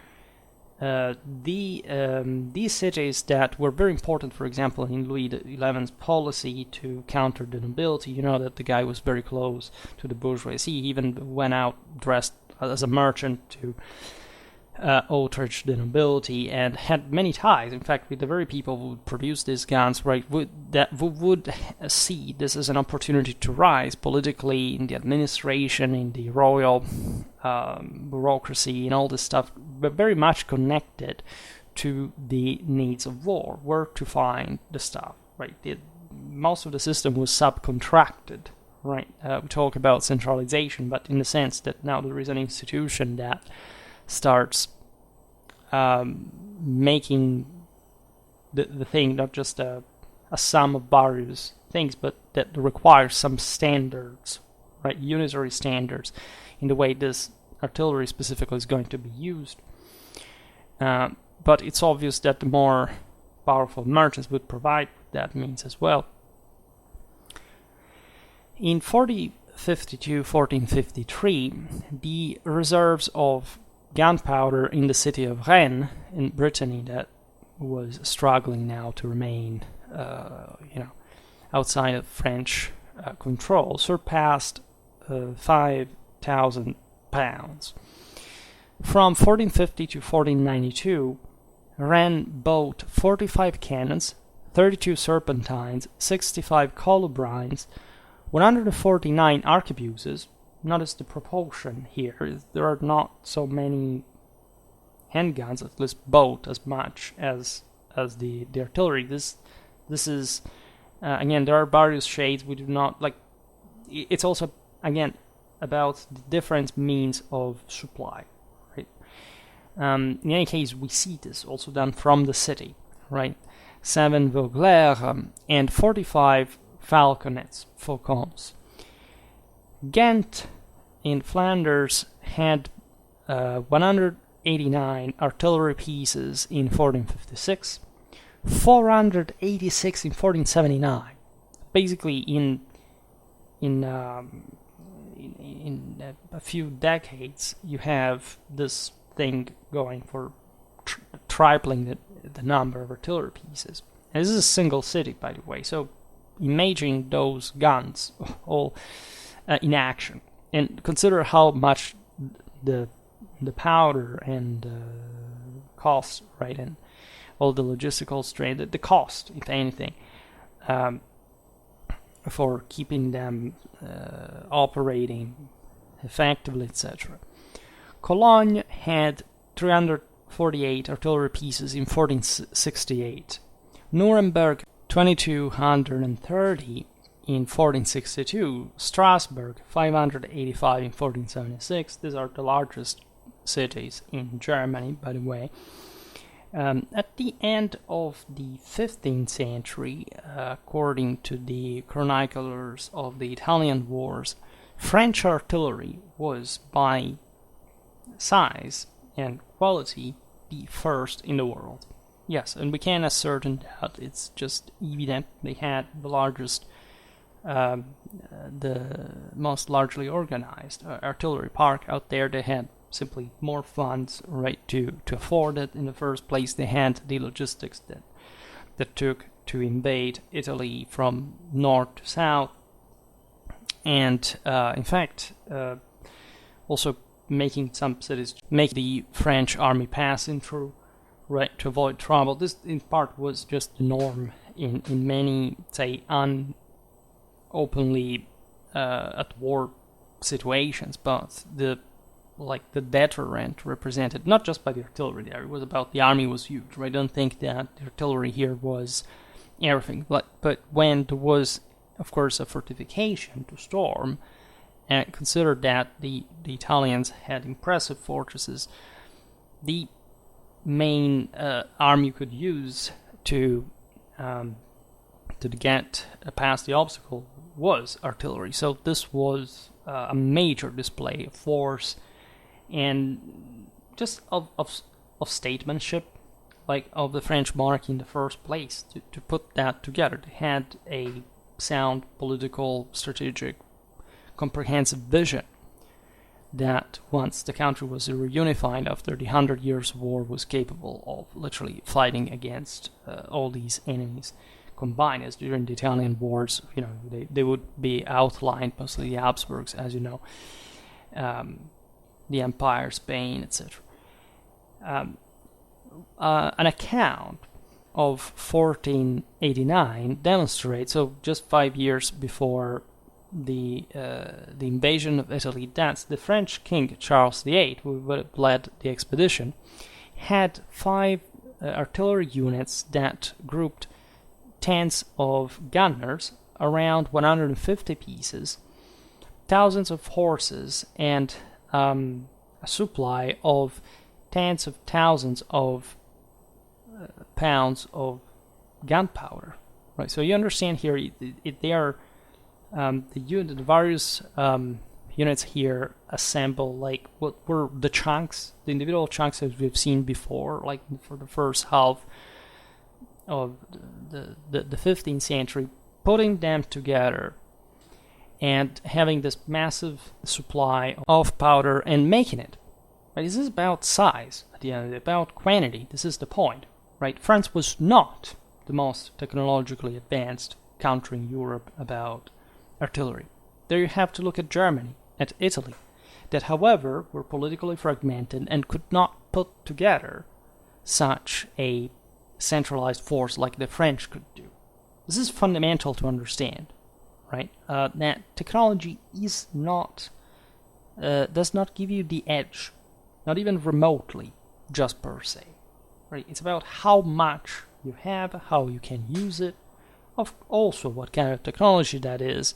These cities that were very important, for example, in Louis XI's policy to counter the nobility, that the guy was very close to the bourgeoisie. He even went out dressed as a merchant to outrage the nobility, and had many ties, in fact, with the very people who would produce these guns, right, would see this as an opportunity to rise politically in the administration, in the royal bureaucracy, and all this stuff, but very much connected to the needs of war, where to find the stuff, right? Most of the system was subcontracted, right? We talk about centralization, but in the sense that now there is an institution that starts making the thing not just a sum of various things, but that requires some standards, right? Unitary standards in the way this artillery specifically is going to be used. But it's obvious that the more powerful merchants would provide that means as well. In 1453, the reserves of gunpowder in the city of Rennes in Brittany, that was struggling now to remain, outside of French control surpassed 5,000 pounds. From 1450 to 1492, Rennes bought 45 cannons, 32 serpentines, 65 colubrines, 149 arquebuses. Notice the proportion here. There are not so many handguns, at least both as much as the artillery. This is again, there are various shades. We do not like. It's also again about the different means of supply, right? In any case, we see this also done from the city, right? 7 Vauglairs and 45 Falcons. Ghent in Flanders had 189 artillery pieces in 1456, 486 in 1479. Basically, in a few decades, you have this thing going for tripling the number of artillery pieces. And this is a single city, by the way. So imagine those guns all in action, and consider how much the powder and cost, right, and all the logistical strain, the cost, if anything, for keeping them operating effectively, etc. Cologne had 348 artillery pieces in 1468. Nuremberg 2230 in 1462. Strasbourg 585 in 1476. These are the largest cities in Germany, by the way. At the end of the 15th century, according to the chroniclers of the Italian wars, French artillery was, by size and quality, the first in the world. Yes, and we can ascertain that. It's just evident they had the largest, the most largely organized artillery park out there. They had simply more funds, right, to afford it in the first place. They had the logistics that took to invade Italy from north to south, and in fact also making some cities make the French army pass in through, right, to avoid trouble. This in part was just the norm in many, say, openly at war situations, but the deterrent represented not just by the artillery there, it was about the army was huge, right? I don't think that the artillery here was everything, but when there was, of course, a fortification to storm, and consider that the Italians had impressive fortresses, the main arm you could use to get past the obstacle was artillery. So this was a major display of force and just of statesmanship, like of the French monarchy in the first place, to put that together. They had a sound political, strategic, comprehensive vision that once the country was reunified after the 100 Years' War, was capable of literally fighting against all these enemies combined. As during the Italian wars, you know, they would be outlined, mostly the Habsburgs, as you know, the Empire, Spain, etc. An account of 1489 demonstrates, so just 5 years before the invasion of Italy, that the French King Charles VIII, who led the expedition, had 5 artillery units that grouped tens of gunners, around 150 pieces, thousands of horses, and a supply of tens of thousands of pounds of gunpowder. Right. So you understand here, they are the various units here assemble like what were the chunks, the individual chunks as we've seen before, like for the first half of the 15th century, putting them together and having this massive supply of powder and making it. Right? This is about size at the end, about quantity. This is the point, right? France was not the most technologically advanced country in Europe about artillery. There you have to look at Germany, at Italy, that however were politically fragmented and could not put together such a centralized force like the French could do. This is fundamental to understand, right? That technology is not does not give you the edge, not even remotely, just per se, right? It's about how much you have, how you can use it, of also what kind of technology that is,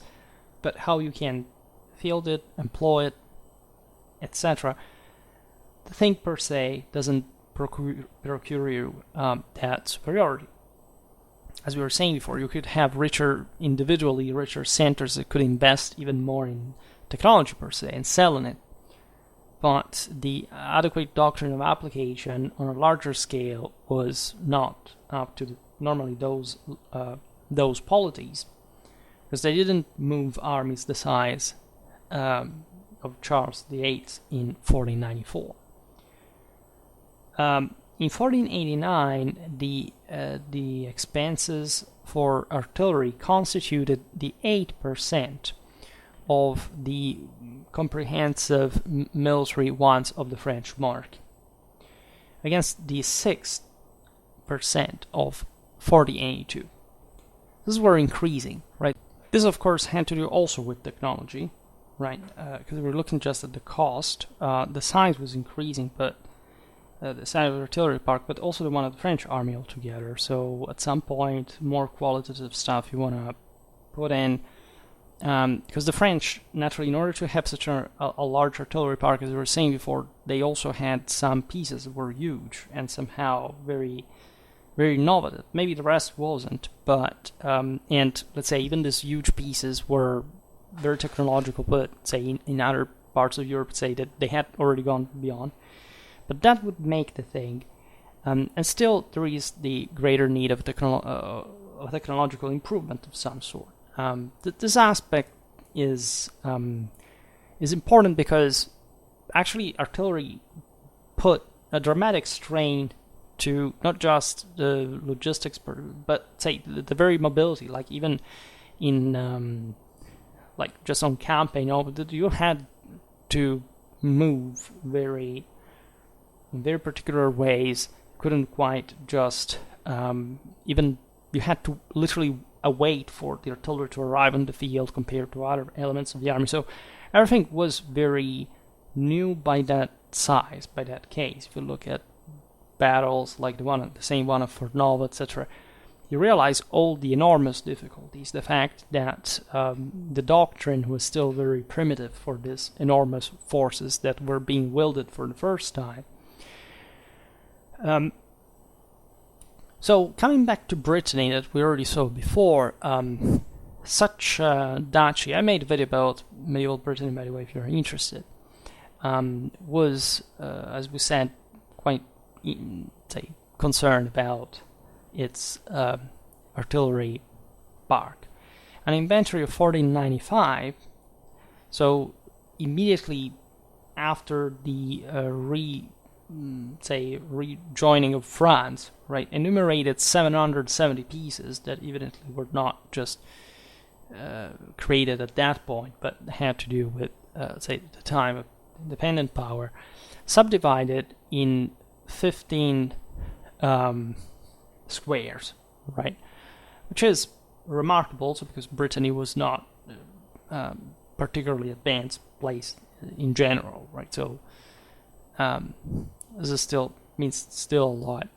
but how you can field it, employ it, etc. The thing per se doesn't procure you that superiority. As we were saying before, you could have individually richer centers that could invest even more in technology per se and selling it. But the adequate doctrine of application on a larger scale was not up to normally those polities, because they didn't move armies the size of Charles VIII in 1494. In 1489, the expenses for artillery constituted the 8% of the comprehensive military wants of the French monarchy, against the 6% of 1482. These were increasing, right? This, of course, had to do also with technology, right? Because we're looking just at the cost. The size was increasing, but the size of the artillery park, but also the one of the French army altogether. So at some point, more qualitative stuff you want to put in, because the French, naturally, in order to have such a large artillery park, as we were saying before, they also had some pieces that were huge and somehow very, very innovative. Maybe the rest wasn't, but and let's say even these huge pieces were very technological, but say in other parts of Europe, say that they had already gone beyond. But that would make the thing, and still there is the greater need of technological improvement of some sort. This aspect is important because actually artillery put a dramatic strain to not just the logistics, but say the very mobility. Like even in like just on campaign, you had to move in very particular ways. Couldn't quite just even you had to literally await for the artillery to arrive on the field compared to other elements of the army. So everything was very new by that size, by that case. If you look at battles like the same one of Fort Nova, etc., you realize all the enormous difficulties. The fact that the doctrine was still very primitive for these enormous forces that were being wielded for the first time. So coming back to Brittany that we already saw before, such duchy, I made a video about medieval Brittany, by the way, if you're interested, was, as we said, quite concerned about its artillery park. An inventory of 1495, so immediately after the rejoining of France, right, enumerated 770 pieces that evidently were not just created at that point, but had to do with, the time of independent power, subdivided in 15 squares, right, which is remarkable, also because Brittany was not particularly advanced place in general, right, so this is still a lot.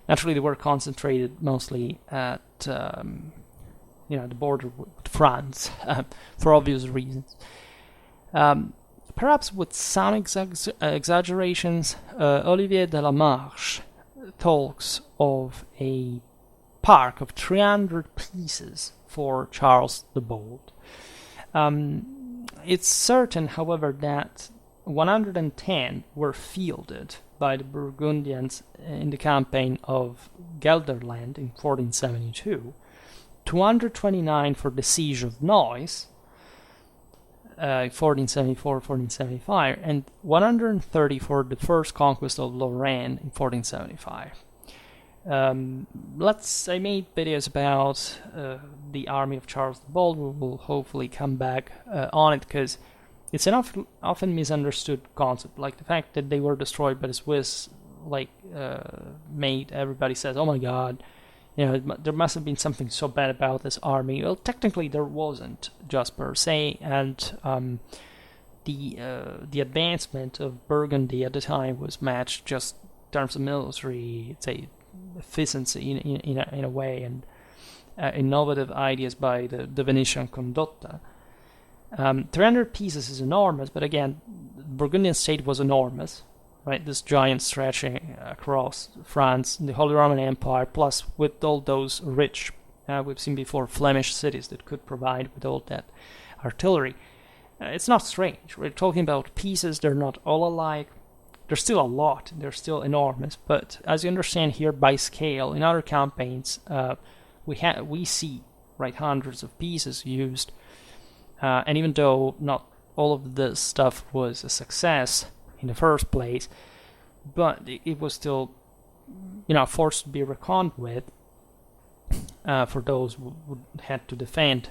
Naturally, they were concentrated mostly at the border with France for obvious reasons. Perhaps with some exaggerations, Olivier de la Marche talks of a park of 300 pieces for Charles the Bold. It's certain, however, that 110 were fielded by the Burgundians in the campaign of Gelderland in 1472, 229 for the siege of Neuss, 1474-1475, and 130 for the first conquest of Lorraine in 1475. I made videos about the army of Charles the Bold. We will hopefully come back on it, because it's an often misunderstood concept. Like the fact that they were destroyed by the Swiss, made everybody says, "Oh my God, there must have been something so bad about this army." Well, technically there wasn't, just per se, and the advancement of Burgundy at the time was matched just in terms of military, say, efficiency in a way, and innovative ideas by the Venetian Condotta. 300 pieces is enormous, but again, the Burgundian state was enormous, right? This giant stretching across France, the Holy Roman Empire, plus with all those rich, we've seen before, Flemish cities that could provide with all that artillery. It's not strange. We're talking about pieces, they're not all alike. There's still a lot, they're still enormous, but as you understand here, by scale, in other campaigns, we see, right, hundreds of pieces used, and even though not all of this stuff was a success in the first place, but it was still, forced to be reckoned with for those who had to defend.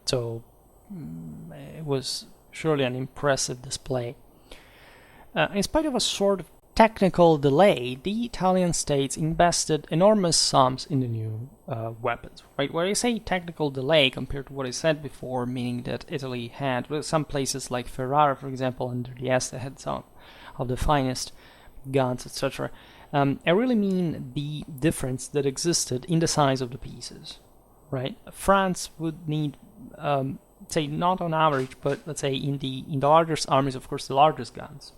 So it was surely an impressive display. In spite of a sort of technical delay, the Italian states invested enormous sums in the new weapons. Right? Where I say technical delay compared to what I said before, meaning that Italy had, some places like Ferrara, for example, under the Este had some of the finest guns, etc. I really mean the difference that existed in the size of the pieces. Right? France would need, say, not on average, but let's say in the largest armies, of course, the largest guns.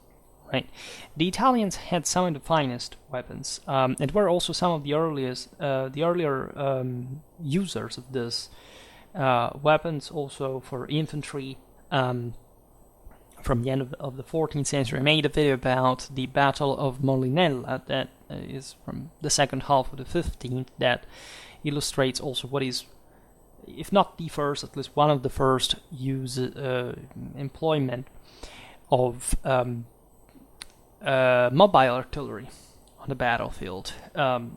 Right. The Italians had some of the finest weapons, and were also some of the earlier users of this weapons, also for infantry. From the end of the 14th century, I made a video about the Battle of Molinella, that is from the second half of the 15th, that illustrates also what is, if not the first, at least one of the first employment of mobile artillery on the battlefield.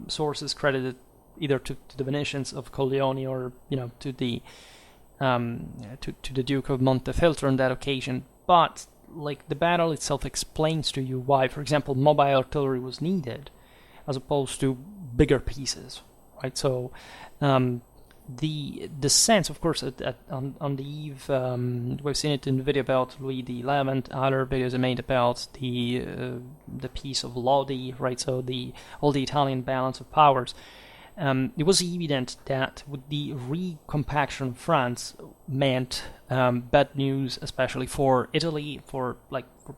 Sources credited either to the Venetians of Colleoni or to the Duke of Montefeltro on that occasion. But the battle itself explains to you why, for example, mobile artillery was needed as opposed to bigger pieces. Right, so the sense, of course, on the eve, we've seen it in the video about Louis XI, other videos I made about the Peace of Lodi, right? So all the Italian balance of powers. It was evident that with the recompaction of France meant bad news, especially for Italy, for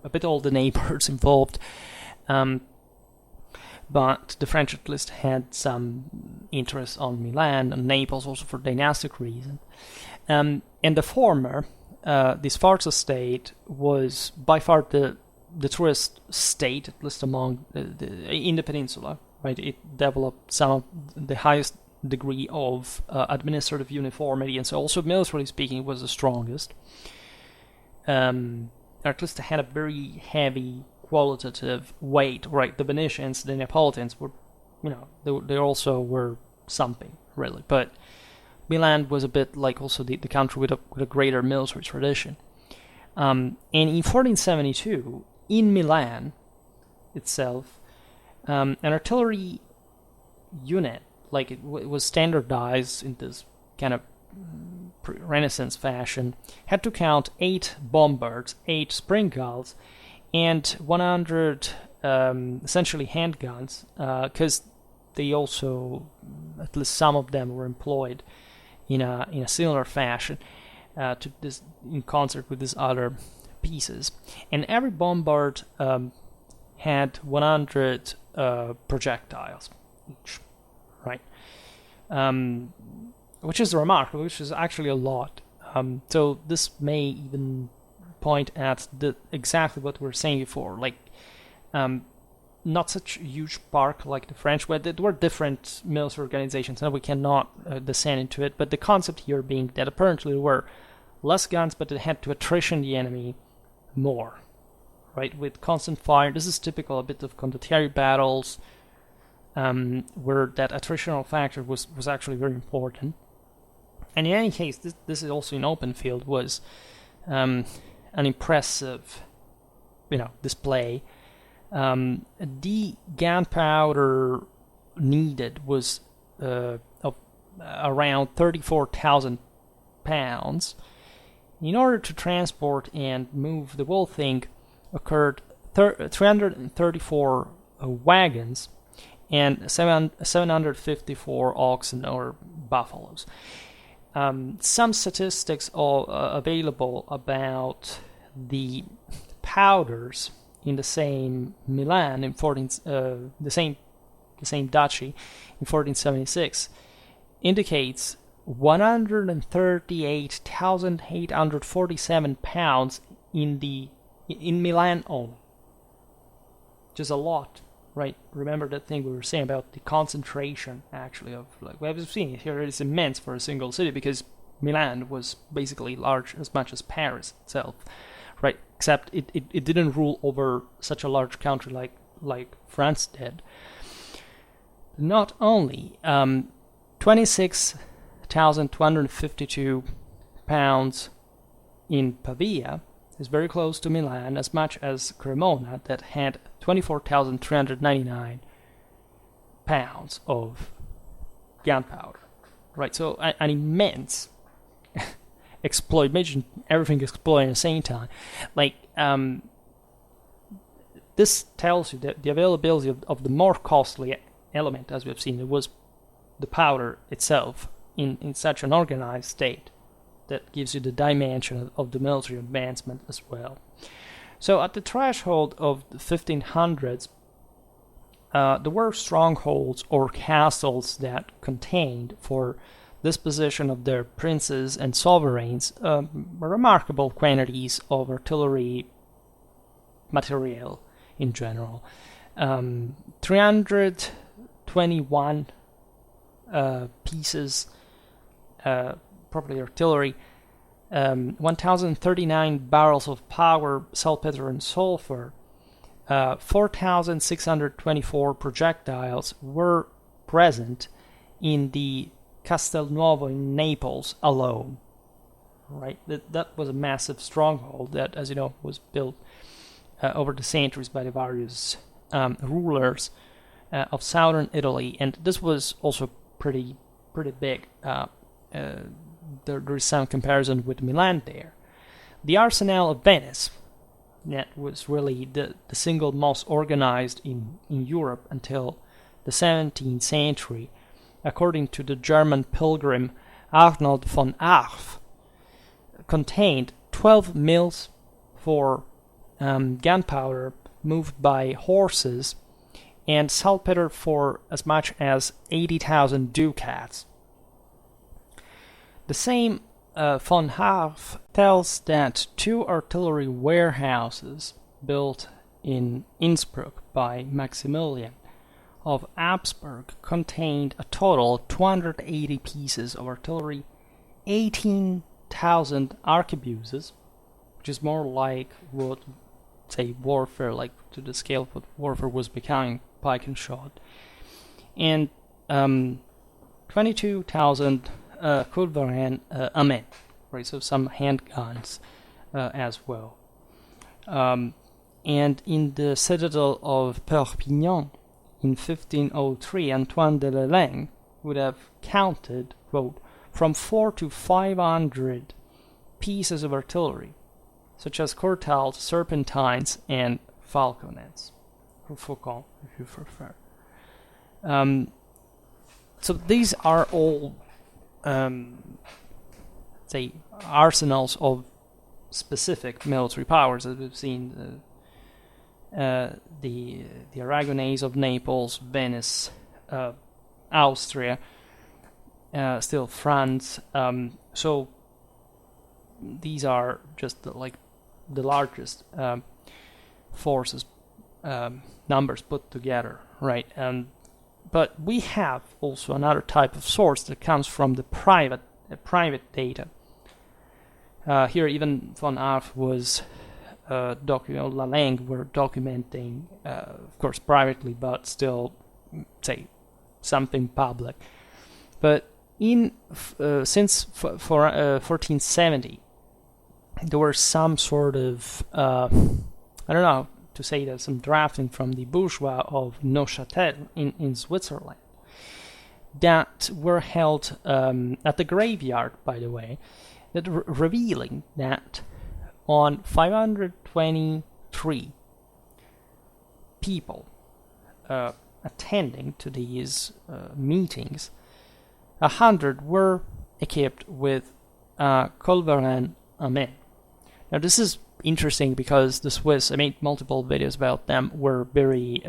a bit all the neighbors involved. But the French at least had some interest on Milan and Naples, also for dynastic reasons. And the former, the Sforza state, was by far the truest state, at least among in the peninsula. Right, it developed some of the highest degree of administrative uniformity, and so also militarily speaking, it was the strongest. Or at least it had a very heavy qualitative weight, right? The Venetians, the Neapolitans were, they also were something, really. But Milan was a bit like also the country with a greater military tradition. And in 1472, in Milan itself, an artillery unit, it was standardized in this kind of Renaissance fashion, had to count 8 bombards, 8 spring gulls, and 100 essentially handguns, because they also, at least some of them, were employed in a similar fashion to this, in concert with these other pieces. And every bombard had 100 projectiles each, right? Which is remarkable, which is actually a lot. So this may even point at exactly what we were saying before, not such a huge park like the French, where there were different military organizations, and we cannot descend into it, but the concept here being that apparently there were less guns, but they had to attrition the enemy more, right, with constant fire. This is typical a bit of condottieri battles, where that attritional factor was actually very important. And in any case, this is also in open field, was an impressive, display. The gunpowder needed was of around 34,000 pounds. In order to transport and move the whole thing, occurred 334 wagons and 754 oxen or buffaloes. Some statistics are available about the powders in the same Milan in the same duchy in 1476 indicates 138,847 pounds in Milan only. Just a lot, right? Remember that thing we were saying about the concentration, actually, of, like, we have seen it here. It is immense for a single city, because Milan was basically large as much as Paris itself, right? Except it didn't rule over such a large country like France did. Not only 26,252 pounds in Pavia is very close to Milan, as much as Cremona, that had 24,399 pounds of gunpowder. Right, so an immense exploit. Imagine everything exploding at the same time. Like, this tells you that the availability of the more costly element, as we have seen, it was the powder itself in such an organized state that gives you the dimension of the military advancement as well. So at the threshold of the 1500s, there were strongholds or castles that contained, for disposition of their princes and sovereigns, remarkable quantities of artillery material in general. 321 pieces, properly artillery, 1,039 barrels of powder, saltpeter, and sulfur, 4,624 projectiles were present in the Castelnuovo in Naples alone. Right, that was a massive stronghold that, as you know, was built over the centuries by the various rulers of southern Italy, and this was also pretty big. There is some comparison with Milan there. The Arsenal of Venice, that was really the single most organized in Europe until the 17th century, according to the German pilgrim Arnold von Arf, contained 12 mills for gunpowder moved by horses, and saltpeter for as much as 80,000 ducats. The same von Harf tells that 2 artillery warehouses built in Innsbruck by Maximilian of Habsburg contained a total of 280 pieces of artillery, 18,000 arquebuses, which is more like what, say, warfare, like to the scale of what warfare was becoming, pike and shot, and 22,000 Culverin Amen, right? So some handguns as well. And in the citadel of Perpignan in 1503, Antoine de Leleng would have counted, quote, from 400 to 500 pieces of artillery, such as courtals, serpentines, and falconets, or faucons, if you prefer. So these are all, say, arsenals of specific military powers, as we've seen. The Aragonese of Naples, Venice, Austria, still France. So these are just the largest forces, numbers put together, right? But we have also another type of source that comes from the private data. Here, even von Arf was Laleng were documenting, of course, privately, but still say, something public. But since 1470, there were some sort of, I don't know, to say that, some drafting from the bourgeois of Neuchâtel in Switzerland that were held at the graveyard, by the way, that revealing that on 523 people attending to these meetings, 100 were equipped with Culverin Amen. Now this is interesting because the Swiss, I made multiple videos about them, were very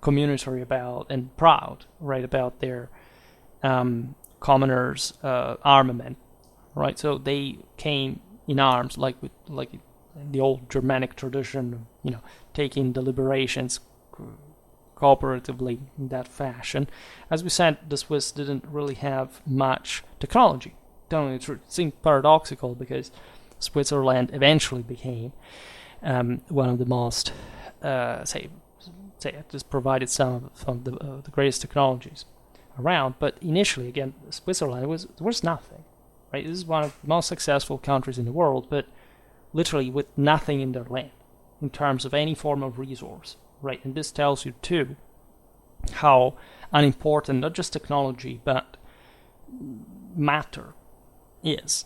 communitary about and proud, right, about their commoners' armament, right? So they came in arms, like the old Germanic tradition, taking deliberations cooperatively in that fashion. As we said, the Swiss didn't really have much technology. It seems paradoxical because Switzerland eventually became one of the most, just provided some of the greatest technologies around. But initially, again, Switzerland was nothing, right? This is one of the most successful countries in the world, but literally with nothing in their land in terms of any form of resource, right? And this tells you too how unimportant not just technology but matter is.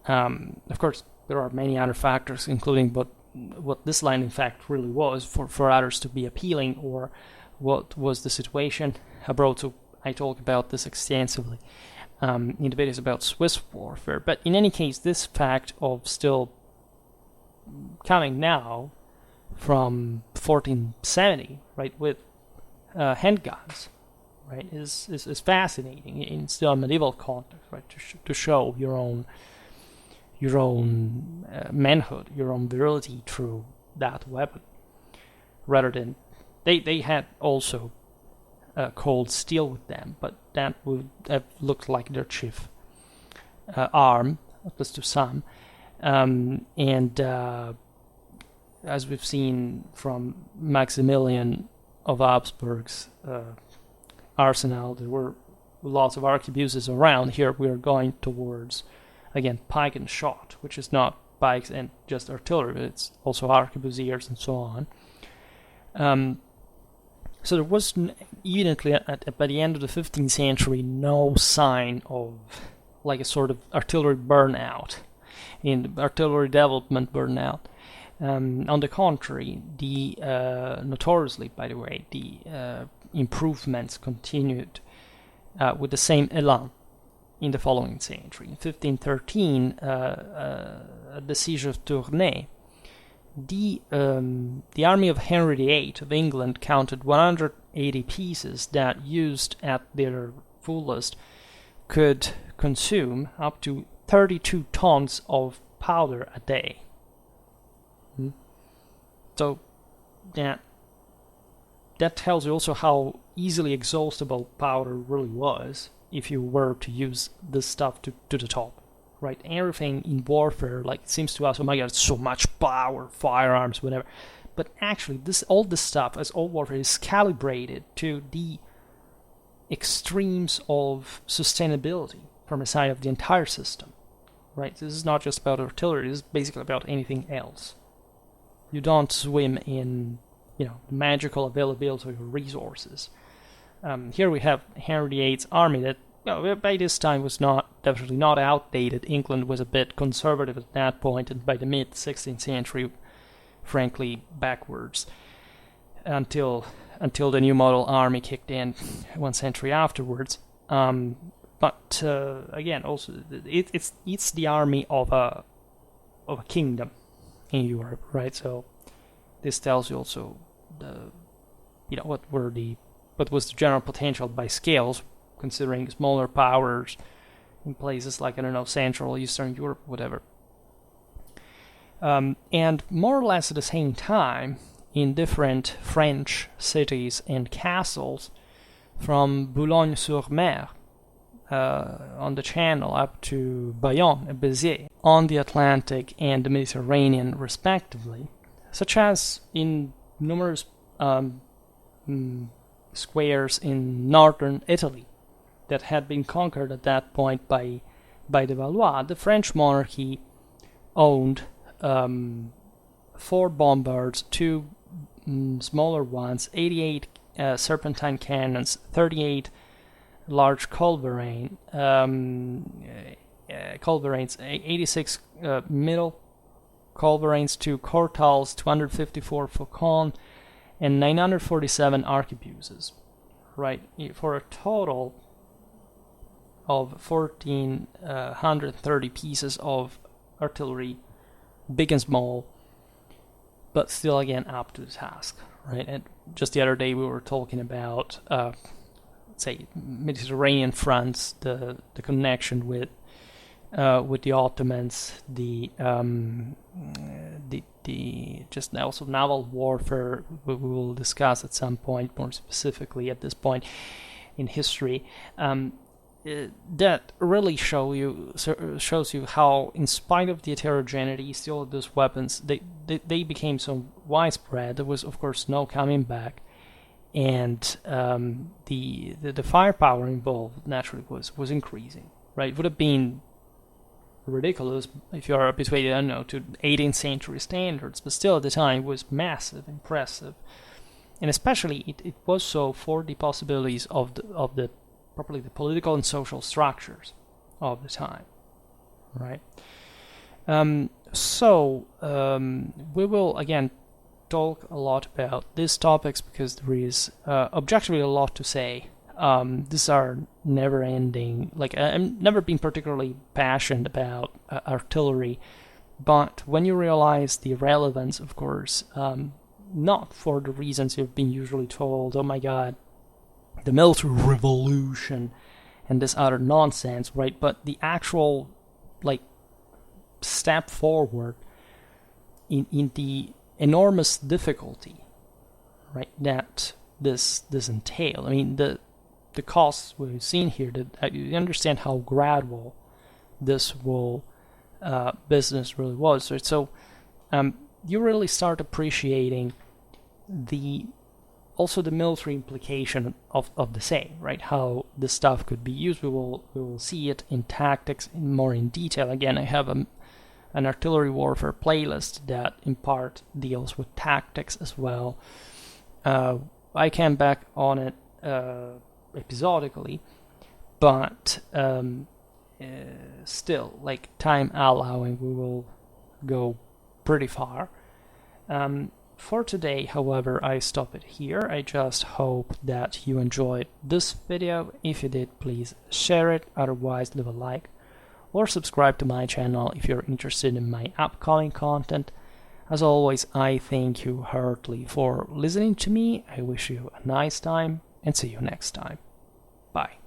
Of course, there are many other factors, including what this land in fact really was for others to be appealing, or what was the situation abroad. So I talk about this extensively in the videos about Swiss warfare. But in any case, this fact of still coming now from 1470, right, with handguns, right, is fascinating in still a medieval context, right, to show your own manhood, your own virility through that weapon, rather than they had also cold steel with them, but that would have looked like their chief arm, at least to some, and as we've seen from Maximilian of Habsburg's arsenal, there were lots of arquebuses around. Here we are going towards, again, pike and shot, which is not pikes and just artillery, but it's also arquebusiers and so on. So there was evidently, by the end of the 15th century, no sign of like a sort of artillery burnout, in artillery development burnout. On the contrary, notoriously, by the way, the improvements continued with the same elan in the following century. In 1513, at the siege of Tournai, the army of Henry VIII of England counted 180 pieces that, used at their fullest, could consume up to 32 tons of powder a day. So that tells you also how easily exhaustible powder really was if you were to use this stuff to the top, right? Everything in warfare, like, it seems to us, oh my god, it's so much power, firearms, whatever. But actually, all this stuff, as all warfare, is calibrated to the extremes of sustainability from the side of the entire system, right? This is not just about artillery, this is basically about anything else. You don't swim in, the magical availability of resources. Here we have Henry VIII's army that, by this time was definitely not outdated. England was a bit conservative at that point, and by the mid-16th century, frankly, backwards, until the new model army kicked in 1 century afterwards. But again, also it's the army of a kingdom in Europe, right? So this tells you also what was the general potential by scales, considering smaller powers in places like, Central, Eastern Europe, whatever. And more or less at the same time, in different French cities and castles, from Boulogne-sur-Mer on the Channel up to Bayonne and Béziers on the Atlantic and the Mediterranean respectively, such as in numerous squares in northern Italy that had been conquered at that point by the Valois. The French monarchy owned 4 bombards, 2 smaller ones, 88 serpentine cannons, 38 large culverins, 86 middle culverins, 2 cortals, 254 faucons, and 947 arquebuses, right? For a total of 1,430 pieces of artillery, big and small, but still, again, up to the task, right? And just the other day we were talking about, say, Mediterranean fronts, the connection with the Ottomans, the just also naval warfare. We will discuss at some point more specifically at this point in history. That really shows you how, in spite of the heterogeneity still of those weapons, they became so widespread. There was, of course, no coming back, and the firepower involved naturally was increasing. Right, it would have been ridiculous if you are habituated, I don't know, to 18th century standards, but still at the time it was massive, impressive, and especially it was so for the possibilities of the properly the political and social structures of the time, right? We will again talk a lot about these topics because there is objectively a lot to say. These are never-ending. Like, I've never been particularly passionate about artillery, but when you realize the relevance, of course, not for the reasons you've been usually told, oh my god, the military revolution and this other nonsense, right? But the actual, like, step forward in the enormous difficulty, right, that this entail. I mean, the costs we've seen here, that you understand how gradual this whole business really was. Right? So you really start appreciating also the military implication of the same, right? How this stuff could be used. We will see it in tactics more in detail. Again, I have an artillery warfare playlist that in part deals with tactics as well. I came back on it episodically, but still, like, time allowing, we will go pretty far. For today, however, I stop it here. I just hope that you enjoyed this video. If you did, please share it. Otherwise, leave a like or subscribe to my channel if you're interested in my upcoming content. As always, I thank you heartily for listening to me. I wish you a nice time and see you next time. Bye.